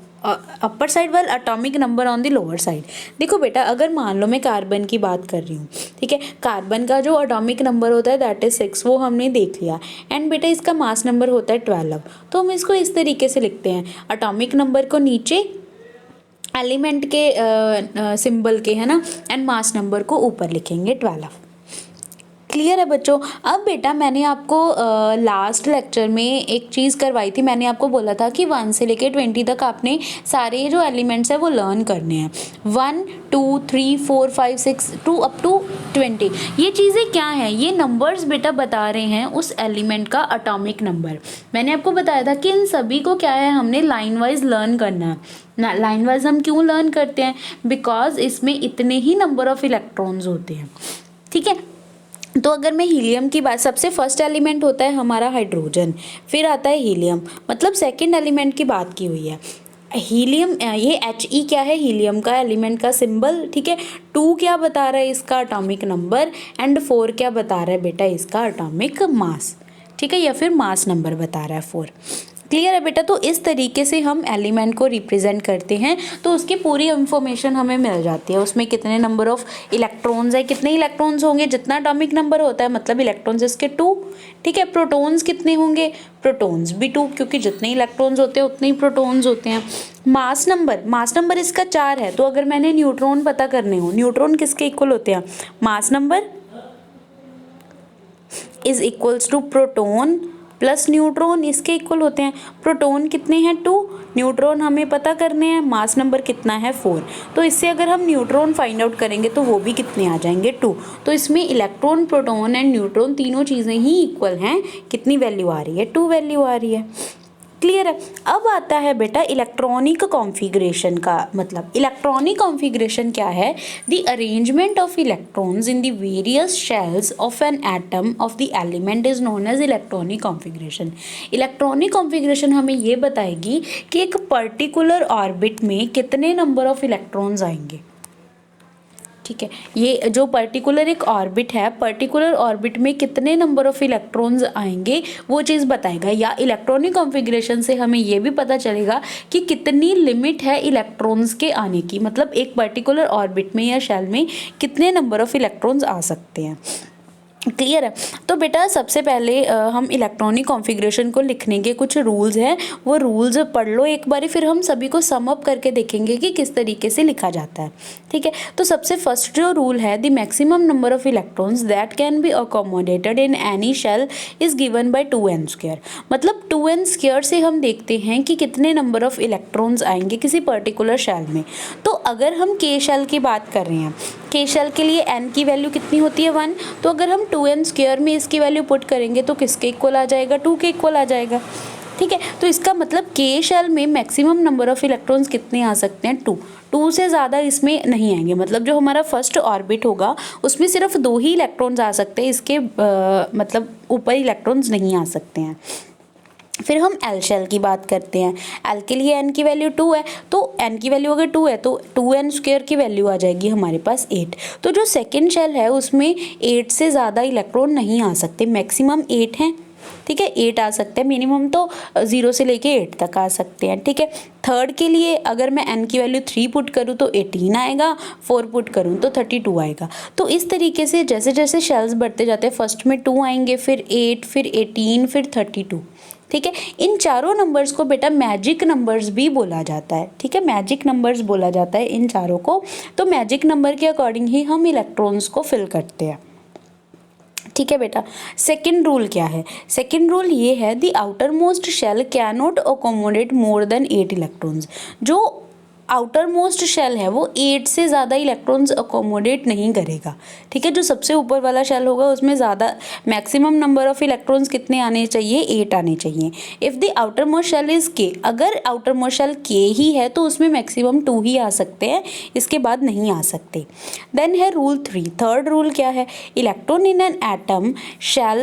A: upper side while atomic number on the lower side. देखो बेटा, अगर मान लो मैं कार्बन की बात कर रही हूँ, ठीक है, कार्बन का जो एटॉमिक नंबर होता है दैट इज 6, वो हमने देख लिया। एंड बेटा इसका मास नंबर होता है 12। तो हम इसको इस तरीके से लिखते हैं, एटॉमिक नंबर को नीचे एलिमेंट के सिंबल के, है ना, एंड मास नंबर को ऊपर लिखेंगे 12। क्लियर है बच्चों? अब बेटा मैंने आपको लास्ट लेक्चर में एक चीज़ करवाई थी। मैंने आपको बोला था कि 1 से लेकर 20 तक आपने सारे जो एलिमेंट्स हैं वो लर्न करने हैं। 1, 2, 3, 4, 5, 6 टू अप टू 20। ये चीज़ें क्या हैं? ये नंबर्स बेटा बता रहे हैं उस एलिमेंट का एटॉमिक नंबर। मैंने आपको बताया था कि इन सभी को क्या है, हमने लाइन वाइज लर्न करना है ना। लाइन वाइज हम क्यों लर्न करते हैं? बिकॉज इसमें इतने ही नंबर ऑफ इलेक्ट्रॉन्स होते हैं। ठीक है, तो अगर मैं हीलियम की बात, सबसे फर्स्ट एलिमेंट होता है हमारा हाइड्रोजन, फिर आता है हीलियम, मतलब सेकंड एलिमेंट की बात की हुई है। हीलियम, ये He क्या है? हीलियम का एलिमेंट का सिंबल। ठीक है, 2 क्या बता रहा है? इसका एटॉमिक नंबर। एंड 4 क्या बता रहा है बेटा? इसका एटॉमिक मास। ठीक है, या फिर मास नंबर बता रहा है 4। क्लियर है बेटा? तो इस तरीके से हम एलिमेंट को रिप्रेजेंट करते हैं, तो उसकी पूरी इंफॉर्मेशन हमें मिल जाती है। उसमें कितने नंबर ऑफ इलेक्ट्रॉन्स है, कितने इलेक्ट्रॉन्स होंगे, जितना एटॉमिक नंबर होता है मतलब इलेक्ट्रॉन्स इसके 2। ठीक है, प्रोटॉन्स कितने होंगे? प्रोटॉन्स भी 2, क्योंकि जितने इलेक्ट्रॉन्स होते हैं उतने ही प्रोटॉन्स होते हैं। मास नंबर इसका 4 है। तो अगर मैंने न्यूट्रॉन पता करने हो, न्यूट्रॉन किसके इक्वल होते हैं? Mass number is equals to proton plus neutron इसके इक्वल होते हैं। प्रोटॉन कितने हैं 2, न्यूट्रॉन हमें पता करने हैं, मास नंबर कितना है 4। तो इससे अगर हम न्यूट्रॉन फाइंड आउट करेंगे तो वो भी कितने आ जाएंगे 2। तो इसमें इलेक्ट्रॉन, प्रोटॉन एंड न्यूट्रॉन तीनों चीज़ें ही इक्वल हैं। कितनी वैल्यू आ रही है 2 वैल्यू आ रही है। क्लियर है। अब आता है बेटा इलेक्ट्रॉनिक कॉन्फ़िगरेशन का मतलब। इलेक्ट्रॉनिक कॉन्फ़िगरेशन क्या है? The arrangement of electrons in the various shells of an atom of the element is known as electronic configuration. Electronic configuration हमें ये बताएगी कि एक पर्टिकुलर ऑर्बिट में कितने नंबर ऑफ इलेक्ट्रॉन्स आएंगे। ठीक है, ये जो पर्टिकुलर एक ऑर्बिट है, पर्टिकुलर ऑर्बिट में कितने नंबर ऑफ इलेक्ट्रॉन्स आएंगे वो चीज़ बताएगा। या इलेक्ट्रॉनिक कॉन्फ़िगरेशन से हमें ये भी पता चलेगा कि कितनी लिमिट है इलेक्ट्रॉन्स के आने की, मतलब एक पर्टिकुलर ऑर्बिट में या शेल में कितने नंबर ऑफ इलेक्ट्रॉन्स आ सकते हैं। क्लियर है। तो बेटा सबसे पहले हम इलेक्ट्रॉनिक कॉन्फ़िगरेशन को लिखने के कुछ रूल्स हैं, वो रूल्स पढ़ लो एक बारी, फिर हम सभी को सम अप करके देखेंगे कि किस तरीके से लिखा जाता है। ठीक है, तो सबसे फर्स्ट जो रूल है, the maximum number of electrons that can be accommodated in any shell is given by 2n²। मतलब 2n² से हम देखते हैं कि कितने नंबर ऑफ इलेक्ट्रॉन्स आएंगे किसी पर्टिकुलर शेल में। तो अगर हम के शेल की बात कर रहे हैं, के शेल के लिए n की वैल्यू कितनी होती है 1, तो अगर हम 2n² में इसकी वैल्यू पुट करेंगे तो किसके इक्वल आ जाएगा 2 के इक्वल आ जाएगा। ठीक है, तो इसका मतलब के शेल में मैक्सिमम नंबर ऑफ इलेक्ट्रॉन्स कितने आ सकते हैं 2 से ज़्यादा इसमें नहीं आएंगे। मतलब जो हमारा फर्स्ट ऑर्बिट होगा उसमें सिर्फ 2 ही इलेक्ट्रॉन्स आ सकते हैं, इसके मतलब ऊपर इलेक्ट्रॉन्स नहीं आ सकते हैं। फिर हम एल शेल की बात करते हैं। एल के लिए n की वैल्यू 2 है, तो n की वैल्यू अगर 2 है तो 2n² की वैल्यू आ जाएगी हमारे पास 8। तो जो सेकंड शेल है उसमें 8 से ज़्यादा इलेक्ट्रॉन नहीं आ सकते, मैक्सिमम 8 हैं। ठीक है, 8 आ सकते हैं, मिनिमम तो 0 से लेके 8 तक आ सकते हैं। ठीक है, थर्ड के लिए अगर मैं n की वैल्यू 3 पुट करूँ तो 18 आएगा, 4 पुट करूँ तो 32 आएगा। तो इस तरीके से जैसे जैसे शेल्स बढ़ते जाते हैं, फर्स्ट में 2 आएंगे, फिर 8, फिर 18, फिर 32। ठीक है, इन चारों नंबर्स को बेटा मैजिक नंबर्स भी बोला जाता है। ठीक है, मैजिक नंबर्स बोला जाता है इन चारों को। तो मैजिक नंबर के अकॉर्डिंग ही हम इलेक्ट्रॉन्स को फिल करते हैं। ठीक है बेटा, सेकंड रूल क्या है? सेकंड रूल ये है, the outermost shell can not accommodate more than 8 electrons. जो आउटर मोस्ट शेल है वो 8 से ज़्यादा इलेक्ट्रॉन्स अकोमोडेट नहीं करेगा। ठीक है, जो सबसे ऊपर वाला शेल होगा उसमें ज़्यादा मैक्सिमम नंबर ऑफ इलेक्ट्रॉन्स कितने आने चाहिए 8 आने चाहिए। If the outermost shell is K, अगर आउटर मोस्ट शेल के ही है तो उसमें मैक्सिमम 2 ही आ सकते हैं, इसके बाद नहीं आ सकते। देन है रूल 3, थर्ड रूल क्या है? Electron in an atom shall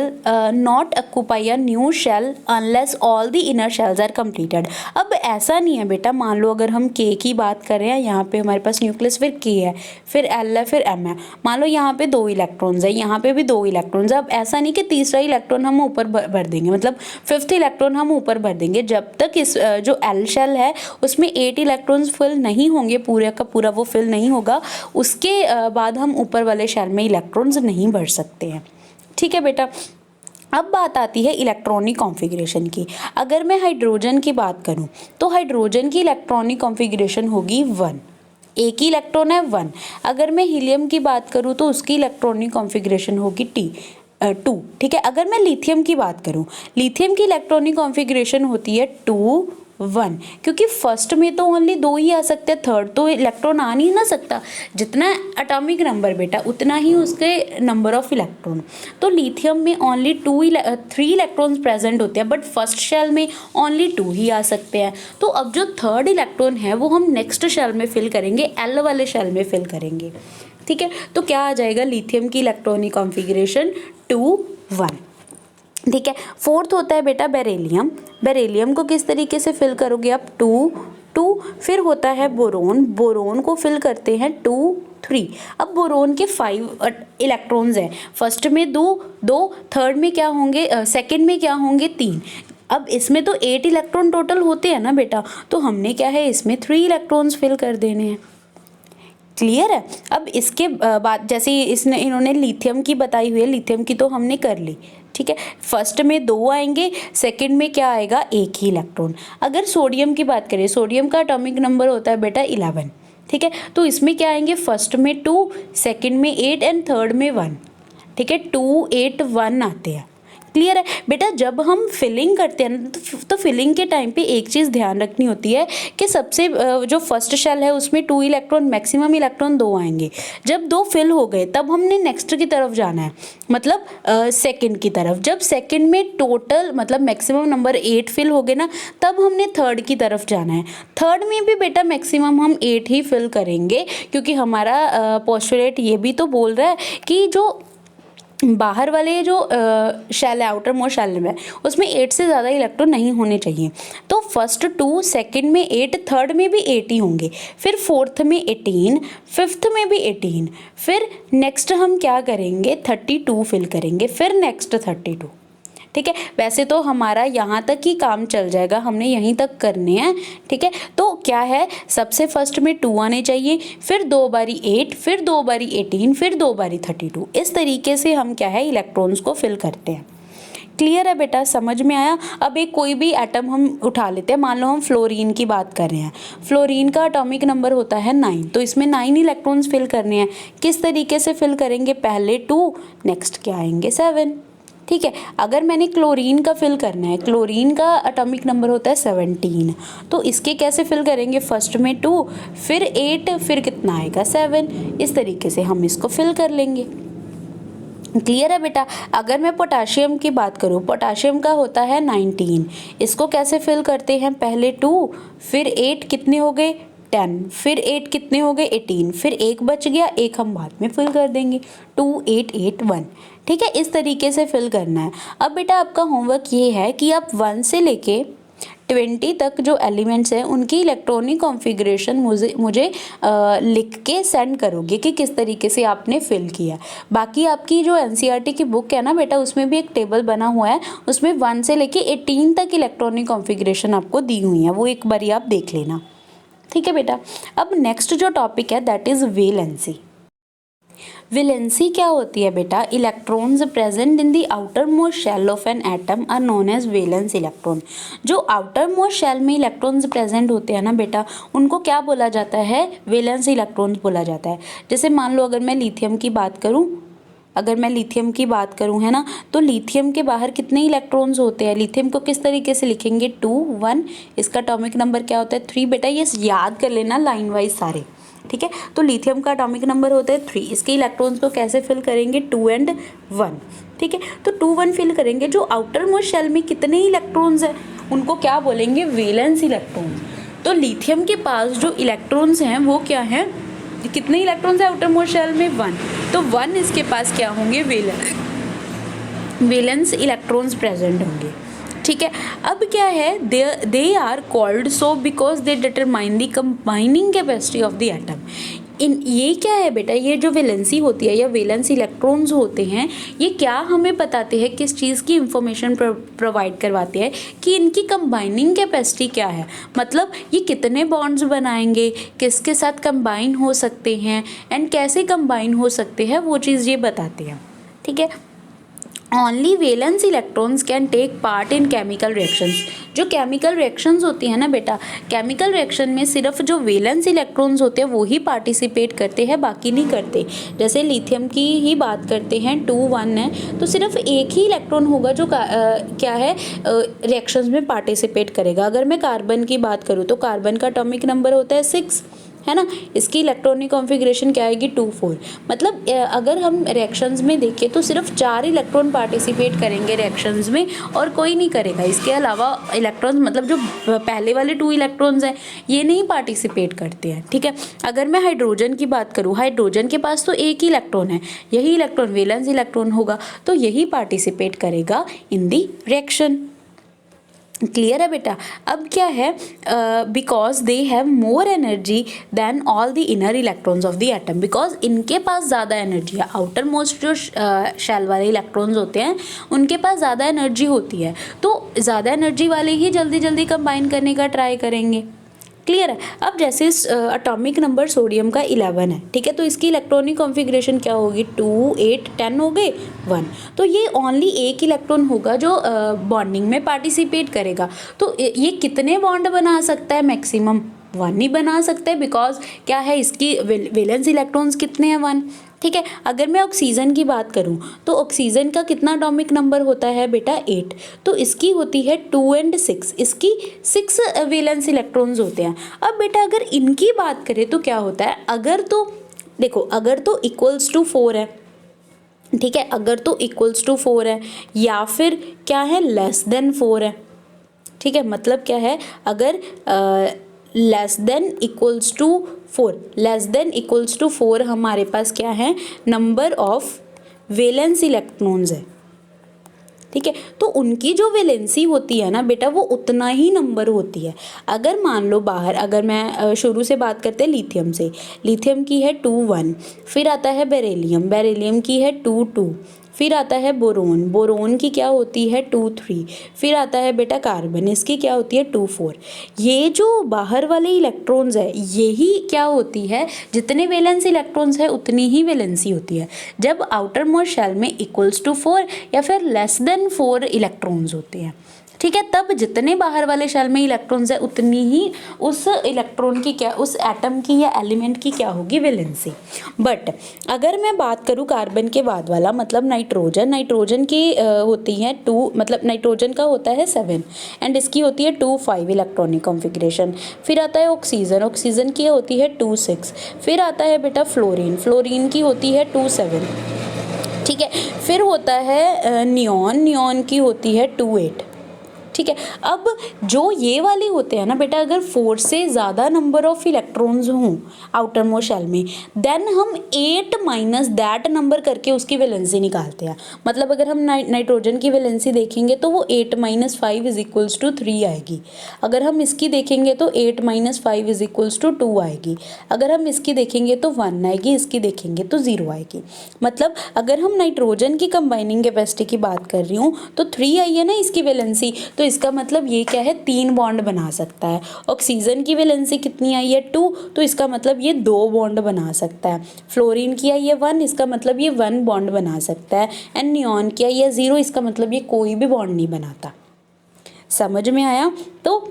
A: not occupy a new shell unless all the inner shells are completed. अब ऐसा नहीं है बेटा, मान लो अगर हम के की बात कर रहे हैं, यहाँ पे हमारे पास न्यूक्लियस फिर के है, फिर एल है, फिर एम है। मान लो यहाँ पे 2 इलेक्ट्रॉन्स है, यहाँ पे भी 2 इलेक्ट्रॉन्स है। अब ऐसा नहीं कि तीसरा इलेक्ट्रॉन हम ऊपर भर देंगे, मतलब 5th इलेक्ट्रॉन हम ऊपर भर देंगे। जब तक इस जो एल शेल है उसमें 8 इलेक्ट्रॉन्स फिल नहीं होंगे, पूरे का पूरा वो फिल नहीं होगा, उसके बाद हम ऊपर वाले शेल में इलेक्ट्रॉन्स नहीं भर सकते हैं। ठीक है बेटा, अब बात आती है इलेक्ट्रॉनिक कॉन्फ़िगरेशन की। अगर मैं हाइड्रोजन की बात करूं तो हाइड्रोजन की इलेक्ट्रॉनिक कॉन्फ़िगरेशन होगी 1, एक ही इलेक्ट्रॉन है 1। अगर मैं हीलियम की बात करूं तो उसकी इलेक्ट्रॉनिक कॉन्फ़िगरेशन होगी 2। ठीक है, अगर मैं लिथियम की बात करूं, लिथियम की इलेक्ट्रॉनिक कॉन्फ़िगरेशन होती है 2, 1, क्योंकि फर्स्ट में तो ओनली 2 ही आ सकते हैं, थर्ड तो इलेक्ट्रॉन आ नहीं ना सकता। जितना एटॉमिक नंबर बेटा उतना ही उसके नंबर ऑफ इलेक्ट्रॉन। तो लिथियम में ओनली 3 इलेक्ट्रॉन्स प्रेजेंट होते हैं, बट फर्स्ट शेल में ओनली 2 ही आ सकते हैं। तो अब जो थर्ड इलेक्ट्रॉन है वो हम नेक्स्ट शेल में फिल करेंगे, एल वाले शेल में फिल करेंगे। ठीक है, तो क्या आ जाएगा लिथियम की इलेक्ट्रॉनिक कॉन्फ़िगरेशन 2, 1। ठीक है, फोर्थ होता है बेटा बेरिलियम। बेरिलियम को किस तरीके से फिल करोगे आप 2, 2। फिर होता है बोरोन, बोरोन को फिल करते हैं 2, 3। अब बोरोन के 5 इलेक्ट्रॉन्स हैं, फर्स्ट में 2, थर्ड में क्या होंगे, सेकंड में क्या होंगे 3। अब इसमें तो 8 इलेक्ट्रॉन टोटल होते हैं ना बेटा, तो हमने क्या है इसमें 3 इलेक्ट्रॉन्स फिल कर देने हैं। क्लियर है। अब इसके बाद जैसे इन्होंने लिथियम की बताई हुई है, लिथियम की तो हमने कर ली। ठीक है, फर्स्ट में 2 आएंगे, सेकंड में क्या आएगा 1 ही इलेक्ट्रॉन। अगर सोडियम की बात करें, सोडियम का एटॉमिक नंबर होता है बेटा 11। ठीक है, तो इसमें क्या आएंगे, फर्स्ट में 2, सेकंड में 8 एंड थर्ड में 1। ठीक है, 2, 8, 1 आते हैं। क्लियर है बेटा। जब हम फिलिंग करते हैं ना तो फिलिंग के टाइम पे एक चीज़ ध्यान रखनी होती है कि सबसे जो फर्स्ट शेल है उसमें 2 इलेक्ट्रॉन, मैक्सिमम इलेक्ट्रॉन 2 आएंगे। जब 2 फिल हो गए तब हमने नेक्स्ट की तरफ जाना है, मतलब सेकंड की तरफ। जब सेकंड में टोटल मतलब मैक्सिमम नंबर 8 फिल हो गए ना, तब हमने थर्ड की तरफ जाना है। थर्ड में भी बेटा मैक्सिमम हम 8 ही फिल करेंगे, क्योंकि हमारा पोस्टुलेट ये भी तो बोल रहा है कि जो बाहर वाले जो शेल है, आउटर मोस्ट शेल में, उसमें 8 से ज़्यादा इलेक्ट्रॉन नहीं होने चाहिए। तो फर्स्ट 2, सेकंड में 8, थर्ड में भी 8 ही होंगे, फिर फोर्थ में 18, फिफ्थ में भी 18, फिर नेक्स्ट हम क्या करेंगे 32 फिल करेंगे, फिर नेक्स्ट 32। ठीक है, वैसे तो हमारा यहाँ तक ही काम चल जाएगा, हमने यहीं तक करने हैं। ठीक है, तो क्या है, सबसे फर्स्ट में 2 आने चाहिए, फिर 2 बारी 8, फिर 2 बारी 18, फिर 2 बारी 32। इस तरीके से हम क्या है इलेक्ट्रॉन्स को फिल करते हैं। क्लियर है बेटा, समझ में आया। अब एक कोई भी एटम हम उठा लेते हैं, मान लो हम फ्लोरीन की बात कर रहे हैं। फ्लोरीन का एटॉमिक नंबर होता है 9, तो इसमें 9 इलेक्ट्रॉन्स फिल करने हैं। किस तरीके से फिल करेंगे, पहले 2, नेक्स्ट क्या आएंगे 7। ठीक है, अगर मैंने क्लोरीन का फिल करना है, क्लोरीन का एटॉमिक नंबर होता है 17, तो इसके कैसे फिल करेंगे, फर्स्ट में 2, फिर 8, फिर कितना आएगा 7। इस तरीके से हम इसको फिल कर लेंगे। क्लियर है बेटा। अगर मैं पोटाशियम की बात करूँ, पोटाशियम का होता है 19, इसको कैसे फिल करते हैं, पहले 2, फिर 8, कितने हो गए 10, फिर 8 कितने हो गए 18, फिर 1 बच गया, 1 हम बाद में फिल कर देंगे, 2 8 8 1। ठीक है, इस तरीके से फिल करना है। अब बेटा आपका होमवर्क ये है कि आप 1 से लेके 20 तक जो एलिमेंट्स हैं उनकी इलेक्ट्रॉनिक कॉन्फ़िगरेशन मुझे लिख के सेंड करोगे कि किस तरीके से आपने फिल किया। बाकी आपकी जो एनसीईआरटी की बुक है ना बेटा, उसमें भी एक टेबल बना हुआ है, उसमें 1 से लेके 18 तक इलेक्ट्रॉनिक कॉन्फ़िगरेशन आपको दी हुई है, वो एक बारी आप देख लेना। ठीक है बेटा। अब नेक्स्ट जो टॉपिक है दैट इज़ वैलेंसी। वैलेंसी क्या होती है बेटा, electrons present in the outermost shell of an atom are known as valence electron. जो आउटर मोस्ट शेल में इलेक्ट्रॉन्स प्रेजेंट होते हैं ना बेटा, उनको क्या बोला जाता है, वैलेंस इलेक्ट्रॉन्स बोला जाता है। जैसे मान लो अगर मैं लिथियम की बात करूं, है ना, तो लिथियम के बाहर कितने इलेक्ट्रॉन्स होते हैं, लिथियम को किस तरीके से लिखेंगे 2 1, इसका एटॉमिक नंबर क्या होता है 3। बेटा ये याद कर लेना लाइन वाइज सारे। ठीक है, तो लिथियम का एटॉमिक नंबर होता है 3, इसके इलेक्ट्रॉन्स को कैसे फिल करेंगे 2 और 1। ठीक है, तो 2 1 फिल करेंगे। जो आउटर मोस्ट शेल में कितने इलेक्ट्रॉन्स हैं उनको क्या बोलेंगे, वैलेंस इलेक्ट्रॉन्स। तो लिथियम के पास जो इलेक्ट्रॉन्स हैं वो क्या हैं, कितने इलेक्ट्रॉन्स हैं आउटर मोस्ट शेल में 1, तो 1 इसके पास क्या होंगे, वैलेंस इलेक्ट्रॉन्स प्रेजेंट होंगे। ठीक है, अब क्या है, they are called so because they determine the combining capacity of the atom. ये क्या है बेटा, ये जो वैलेंसी होती है या वैलेंस इलेक्ट्रॉन्स होते हैं, ये क्या हमें बताते हैं, किस चीज़ की इंफॉर्मेशन प्रोवाइड करवाते हैं कि इनकी कंबाइनिंग कैपेसिटी क्या है, मतलब ये कितने बॉन्ड्स बनाएंगे, किसके साथ कंबाइन हो सकते हैं एंड कैसे कंबाइन हो सकते हैं, वो चीज़ ये बताते हैं। ठीक है, only valence electrons can take part in chemical reactions. जो केमिकल रिएक्शंस होती है ना बेटा, केमिकल रिएक्शन में सिर्फ जो वैलेंस इलेक्ट्रॉन्स होते हैं वो ही पार्टिसिपेट करते हैं, बाकी नहीं करते। जैसे लिथियम की ही बात करते हैं, 2 1 है, तो सिर्फ एक ही इलेक्ट्रॉन होगा जो क्या है रिएक्शंस में पार्टिसिपेट करेगा। अगर मैं कार्बन की बात करूँ तो कार्बन का एटॉमिक नंबर होता है 6, है ना, इसकी इलेक्ट्रॉनिक कॉन्फ़िगरेशन क्या आएगी 2 4। मतलब अगर हम रिएक्शंस में देखें तो सिर्फ 4 इलेक्ट्रॉन पार्टिसिपेट करेंगे रिएक्शंस में और कोई नहीं करेगा। इसके अलावा इलेक्ट्रॉन्स मतलब जो पहले वाले 2 इलेक्ट्रॉन्स हैं ये नहीं पार्टिसिपेट करते हैं। ठीक है, अगर मैं हाइड्रोजन की बात करूँ, हाइड्रोजन के पास तो एक ही इलेक्ट्रॉन है, यही इलेक्ट्रॉन वैलेंस इलेक्ट्रॉन होगा, तो यही पार्टिसिपेट करेगा इन दी रिएक्शन। क्लियर है बेटा। अब क्या है, because they have more energy than all the inner electrons of the atom, because इनके पास ज़्यादा एनर्जी है। आउटर मोस्ट जो शेल वाले इलेक्ट्रॉन्स होते हैं उनके पास ज़्यादा एनर्जी होती है, तो ज़्यादा एनर्जी वाले ही जल्दी जल्दी कंबाइन करने का ट्राई करेंगे। क्लियर है। अब जैसे एटॉमिक नंबर सोडियम का 11 है, ठीक है, तो इसकी इलेक्ट्रॉनिक कॉन्फ़िगरेशन क्या होगी 2 8 10 हो गए 1, तो ये ओनली एक इलेक्ट्रॉन होगा जो बॉन्डिंग में पार्टिसिपेट करेगा। तो ये कितने बॉन्ड बना सकता है, मैक्सिमम 1 ही बना सकता है, बिकॉज क्या है इसकी वैलेंस इलेक्ट्रॉन्स कितने हैं 1। ठीक है। अगर मैं ऑक्सीजन की बात करूं तो ऑक्सीजन का कितना एटॉमिक नंबर होता है बेटा 8, तो इसकी होती है 2 और 6, इसकी 6 वैलेंस इलेक्ट्रॉन्स होते हैं। अब बेटा अगर इनकी बात करें तो क्या होता है, अगर तो देखो अगर तो इक्वल्स टू 4 है, ठीक है, अगर तो इक्वल्स टू 4 है या फिर क्या है लेस देन 4 है, ठीक है, मतलब क्या है, अगर less than equals to 4, less than equals to 4 हमारे पास क्या है, नंबर ऑफ वैलेंस इलेक्ट्रॉन्स है, ठीक है। तो उनकी जो वैलेंसी होती है ना बेटा वो उतना ही नंबर होती है। अगर मान लो बाहर, अगर मैं शुरू से बात करते हैं लिथियम से, लिथियम की है 2 1, फिर आता है बेरिलियम, बेरिलियम की है 2 2, फिर आता है बोरोन, बोरोन की क्या होती है 2 3, फिर आता है बेटा कार्बन, इसकी क्या होती है 2 4। ये जो बाहर वाले इलेक्ट्रॉन्स है यही क्या होती है, जितने वैलेंस इलेक्ट्रॉन्स है उतनी ही वैलेंसी होती है। जब आउटर मोस्ट शेल में इक्वल्स टू 4 या फिर लेस देन 4 इलेक्ट्रॉन्स होते हैं, ठीक है, तब जितने बाहर वाले शेल में इलेक्ट्रॉन्स है उतनी ही उस इलेक्ट्रॉन की क्या, उस एटम की या एलिमेंट की क्या होगी, वैलेंसी। बट अगर मैं बात करूँ कार्बन के बाद वाला मतलब नाइट्रोजन, नाइट्रोजन की होती है 2, मतलब नाइट्रोजन का होता है 7 एंड इसकी होती है 2 5 इलेक्ट्रॉनिक कॉन्फ़िगरेशन। फिर आता है ऑक्सीजन, ऑक्सीजन की होती है 2 6, फिर आता है बेटा फ्लोरीन, फ्लोरीन की होती है 2 7, ठीक है। फिर होता है नियॉन, नियॉन की होती है 2 8, ठीक है। अब जो ये वाले होते हैं ना बेटा, अगर 4 से ज़्यादा नंबर ऑफ इलेक्ट्रॉन्स हों आउटर मोस्ट शेल में, देन हम 8 माइनस दैट नंबर करके उसकी वैलेंसी निकालते हैं। मतलब अगर हम नाइट्रोजन की वैलेंसी देखेंगे तो वो 8 माइनस 5 इज इक्वल्स टू 3 आएगी। अगर हम इसकी देखेंगे तो 8 माइनस 5 इज इक्वल्स टू 2 आएगी। अगर हम इसकी देखेंगे तो 1 आएगी, इसकी देखेंगे तो 0 आएगी। मतलब अगर हम नाइट्रोजन की कंबाइनिंग कैपेसिटी की बात कर रही हूँ तो 3 आई है ना इसकी वैलेंसी, तो इसका मतलब ये क्या है, 3 बॉन्ड बना सकता है। ऑक्सीजन की वैलेंसी कितनी आई है 2, तो इसका मतलब ये 2 बॉन्ड बना सकता है। फ्लोरीन की आई है 1, इसका मतलब ये 1 बॉन्ड बना सकता है। एंड नियॉन की आई है 0, इसका मतलब ये कोई भी बॉन्ड नहीं बनाता। समझ में आया? तो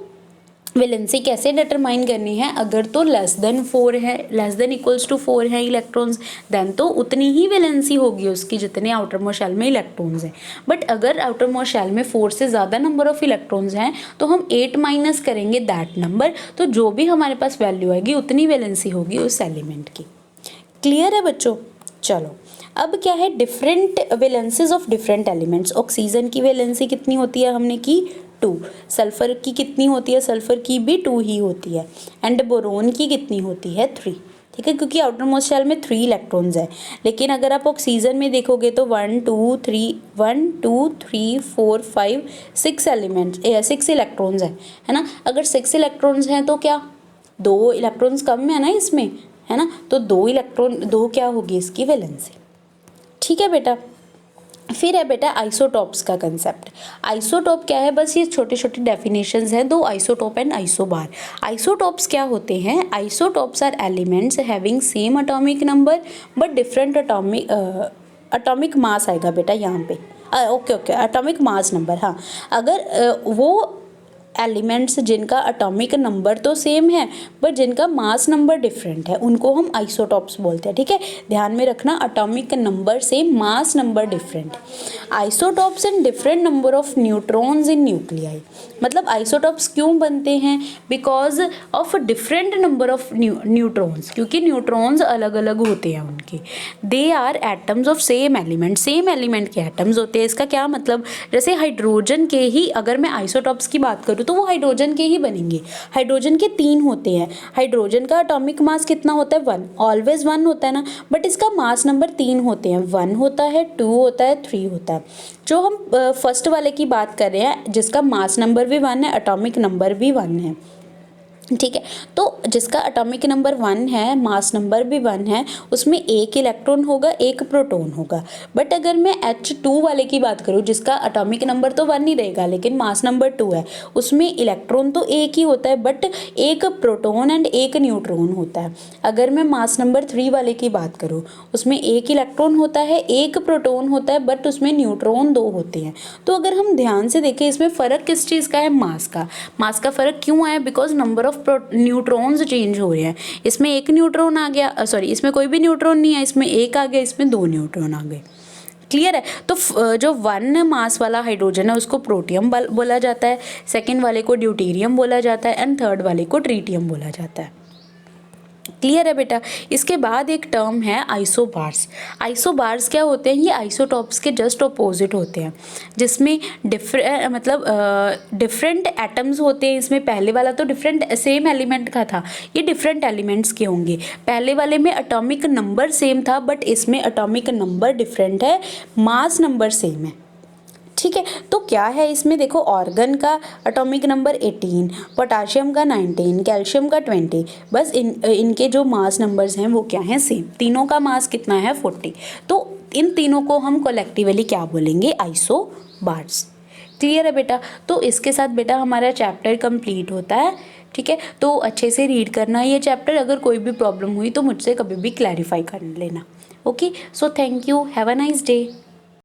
A: वैलेंसी कैसे डिटरमाइन करनी है, अगर तो लेस देन 4 है, लेस देन इक्वल्स टू 4 है इलेक्ट्रॉन्स, देन तो उतनी ही वैलेंसी होगी उसकी जितने आउटर मोस्ट शेल में इलेक्ट्रॉन्स हैं। बट अगर आउटर मोस्ट शेल में 4 से ज़्यादा नंबर ऑफ इलेक्ट्रॉन्स हैं तो हम 8 माइनस करेंगे दैट नंबर, तो जो भी हमारे पास वैल्यू आएगी उतनी वैलेंसी होगी उस एलिमेंट की। क्लियर है बच्चों? चलो अब क्या है, different valencies of different elements. Oxygen की वैलेंसी कितनी होती है हमने की 2, सल्फर की कितनी होती है, सल्फर की भी 2 ही होती है। एंड बोरोन की कितनी होती है 3, ठीक है, क्योंकि आउटर मोस्ट शेल में 3 इलेक्ट्रॉन्स है। लेकिन अगर आप ऑक्सीजन में देखोगे तो 1 2 3 4 5 6 एलिमेंट्स 6 इलेक्ट्रॉन्स है ना। अगर 6 इलेक्ट्रॉन्स हैं तो क्या 2 इलेक्ट्रॉन्स कम है ना इसमें, है ना, तो 2 इलेक्ट्रॉन 2 क्या होगी इसकी वैलेंसी, ठीक है बेटा। फिर है बेटा आइसोटॉप्स का कंसेप्ट। आइसोटॉप क्या है, बस ये छोटे छोटे डेफिनेशंस हैं, 2 आइसोटॉप एंड आइसोबार। आइसोटॉप्स क्या होते हैं, isotopes are elements having same atomic number but different atomic mass आएगा बेटा यहाँ पे। ओके एटॉमिक मास नंबर, हाँ, अगर वो एलिमेंट्स जिनका एटॉमिक नंबर तो सेम है बट जिनका मास नंबर डिफरेंट है उनको हम आइसोटॉप्स बोलते हैं, ठीक है। ध्यान में रखना, atomic number same, mass number different. Isotopes in different number of neutrons in nuclei. मतलब आइसोटॉप्स क्यों बनते हैं, because of different number of neutrons, क्योंकि न्यूट्रॉन्स अलग अलग होते हैं उनके। They are atoms of same element, same element के एटम्स होते हैं। इसका क्या मतलब, जैसे हाइड्रोजन के ही अगर मैं आइसोटॉप्स की बात करूँ तो वो हाइड्रोजन के ही बनेंगे। हाइड्रोजन के 3 होते हैं। हाइड्रोजन का एटॉमिक मास कितना होता है 1, ऑलवेज 1 होता है ना, बट इसका मास नंबर 3 होते हैं, 1 होता है, 2 होता है, 3 होता है। जो हम फर्स्ट वाले की बात कर रहे हैं जिसका मास नंबर भी 1 है, एटॉमिक नंबर भी 1 है, ठीक है। तो जिसका एटॉमिक नंबर 1 है, मास नंबर भी 1 है, उसमें एक इलेक्ट्रॉन होगा, एक प्रोटॉन होगा। बट अगर मैं H2 वाले की बात करूँ जिसका एटॉमिक नंबर तो 1 ही रहेगा लेकिन मास नंबर 2 है, उसमें इलेक्ट्रॉन तो एक ही होता है बट एक प्रोटॉन एंड एक न्यूट्रॉन होता है। अगर मैं मास नंबर 3 वाले की बात करूँ उसमें एक इलेक्ट्रॉन होता है, एक प्रोटॉन होता है बट उसमें न्यूट्रॉन 2 होते हैं। तो अगर हम ध्यान से देखें इसमें फ़र्क किस चीज़ का है, मास का। मास का फ़र्क क्यों आया, because number of of neutrons change हो रहे हैं। इसमें एक न्यूट्रॉन आ गया, सॉरी इसमें कोई भी न्यूट्रॉन नहीं है, इसमें एक आ गया, इसमें 2 न्यूट्रॉन आ गए। क्लियर है। तो जो 1 मास वाला हाइड्रोजन है उसको प्रोटियम बोला जाता है, सेकेंड वाले को ड्यूटेरियम बोला जाता है एंड थर्ड वाले को ट्रीटियम बोला जाता है। क्लियर है बेटा। इसके बाद एक टर्म है आइसोबार्स। आइसोबार्स क्या होते हैं? ये आइसोटॉप्स के जस्ट अपोजिट होते हैं, जिसमें डिफरेंट एटम्स होते हैं। इसमें पहले वाला तो डिफरेंट सेम एलिमेंट का था, ये डिफरेंट एलिमेंट्स के होंगे। पहले वाले में एटॉमिक नंबर सेम था, बट इसमें एटॉमिक नंबर डिफरेंट है, मास नंबर सेम है। ठीक है, तो क्या है इसमें देखो, ऑर्गन का एटॉमिक नंबर 18, पोटाशियम का 19, कैल्शियम का 20, बस इनके जो मास नंबर्स हैं वो क्या हैं? सेम। तीनों का मास कितना है? 40। तो इन तीनों को हम कलेक्टिवली क्या बोलेंगे? आइसोबार्स। क्लियर है बेटा। तो इसके साथ बेटा हमारा चैप्टर कंप्लीट होता है। ठीक है, तो अच्छे से रीड करना ये चैप्टर। अगर कोई भी प्रॉब्लम हुई तो मुझसे कभी भी क्लैरिफाई कर लेना। Okay, so thank you, have a nice day.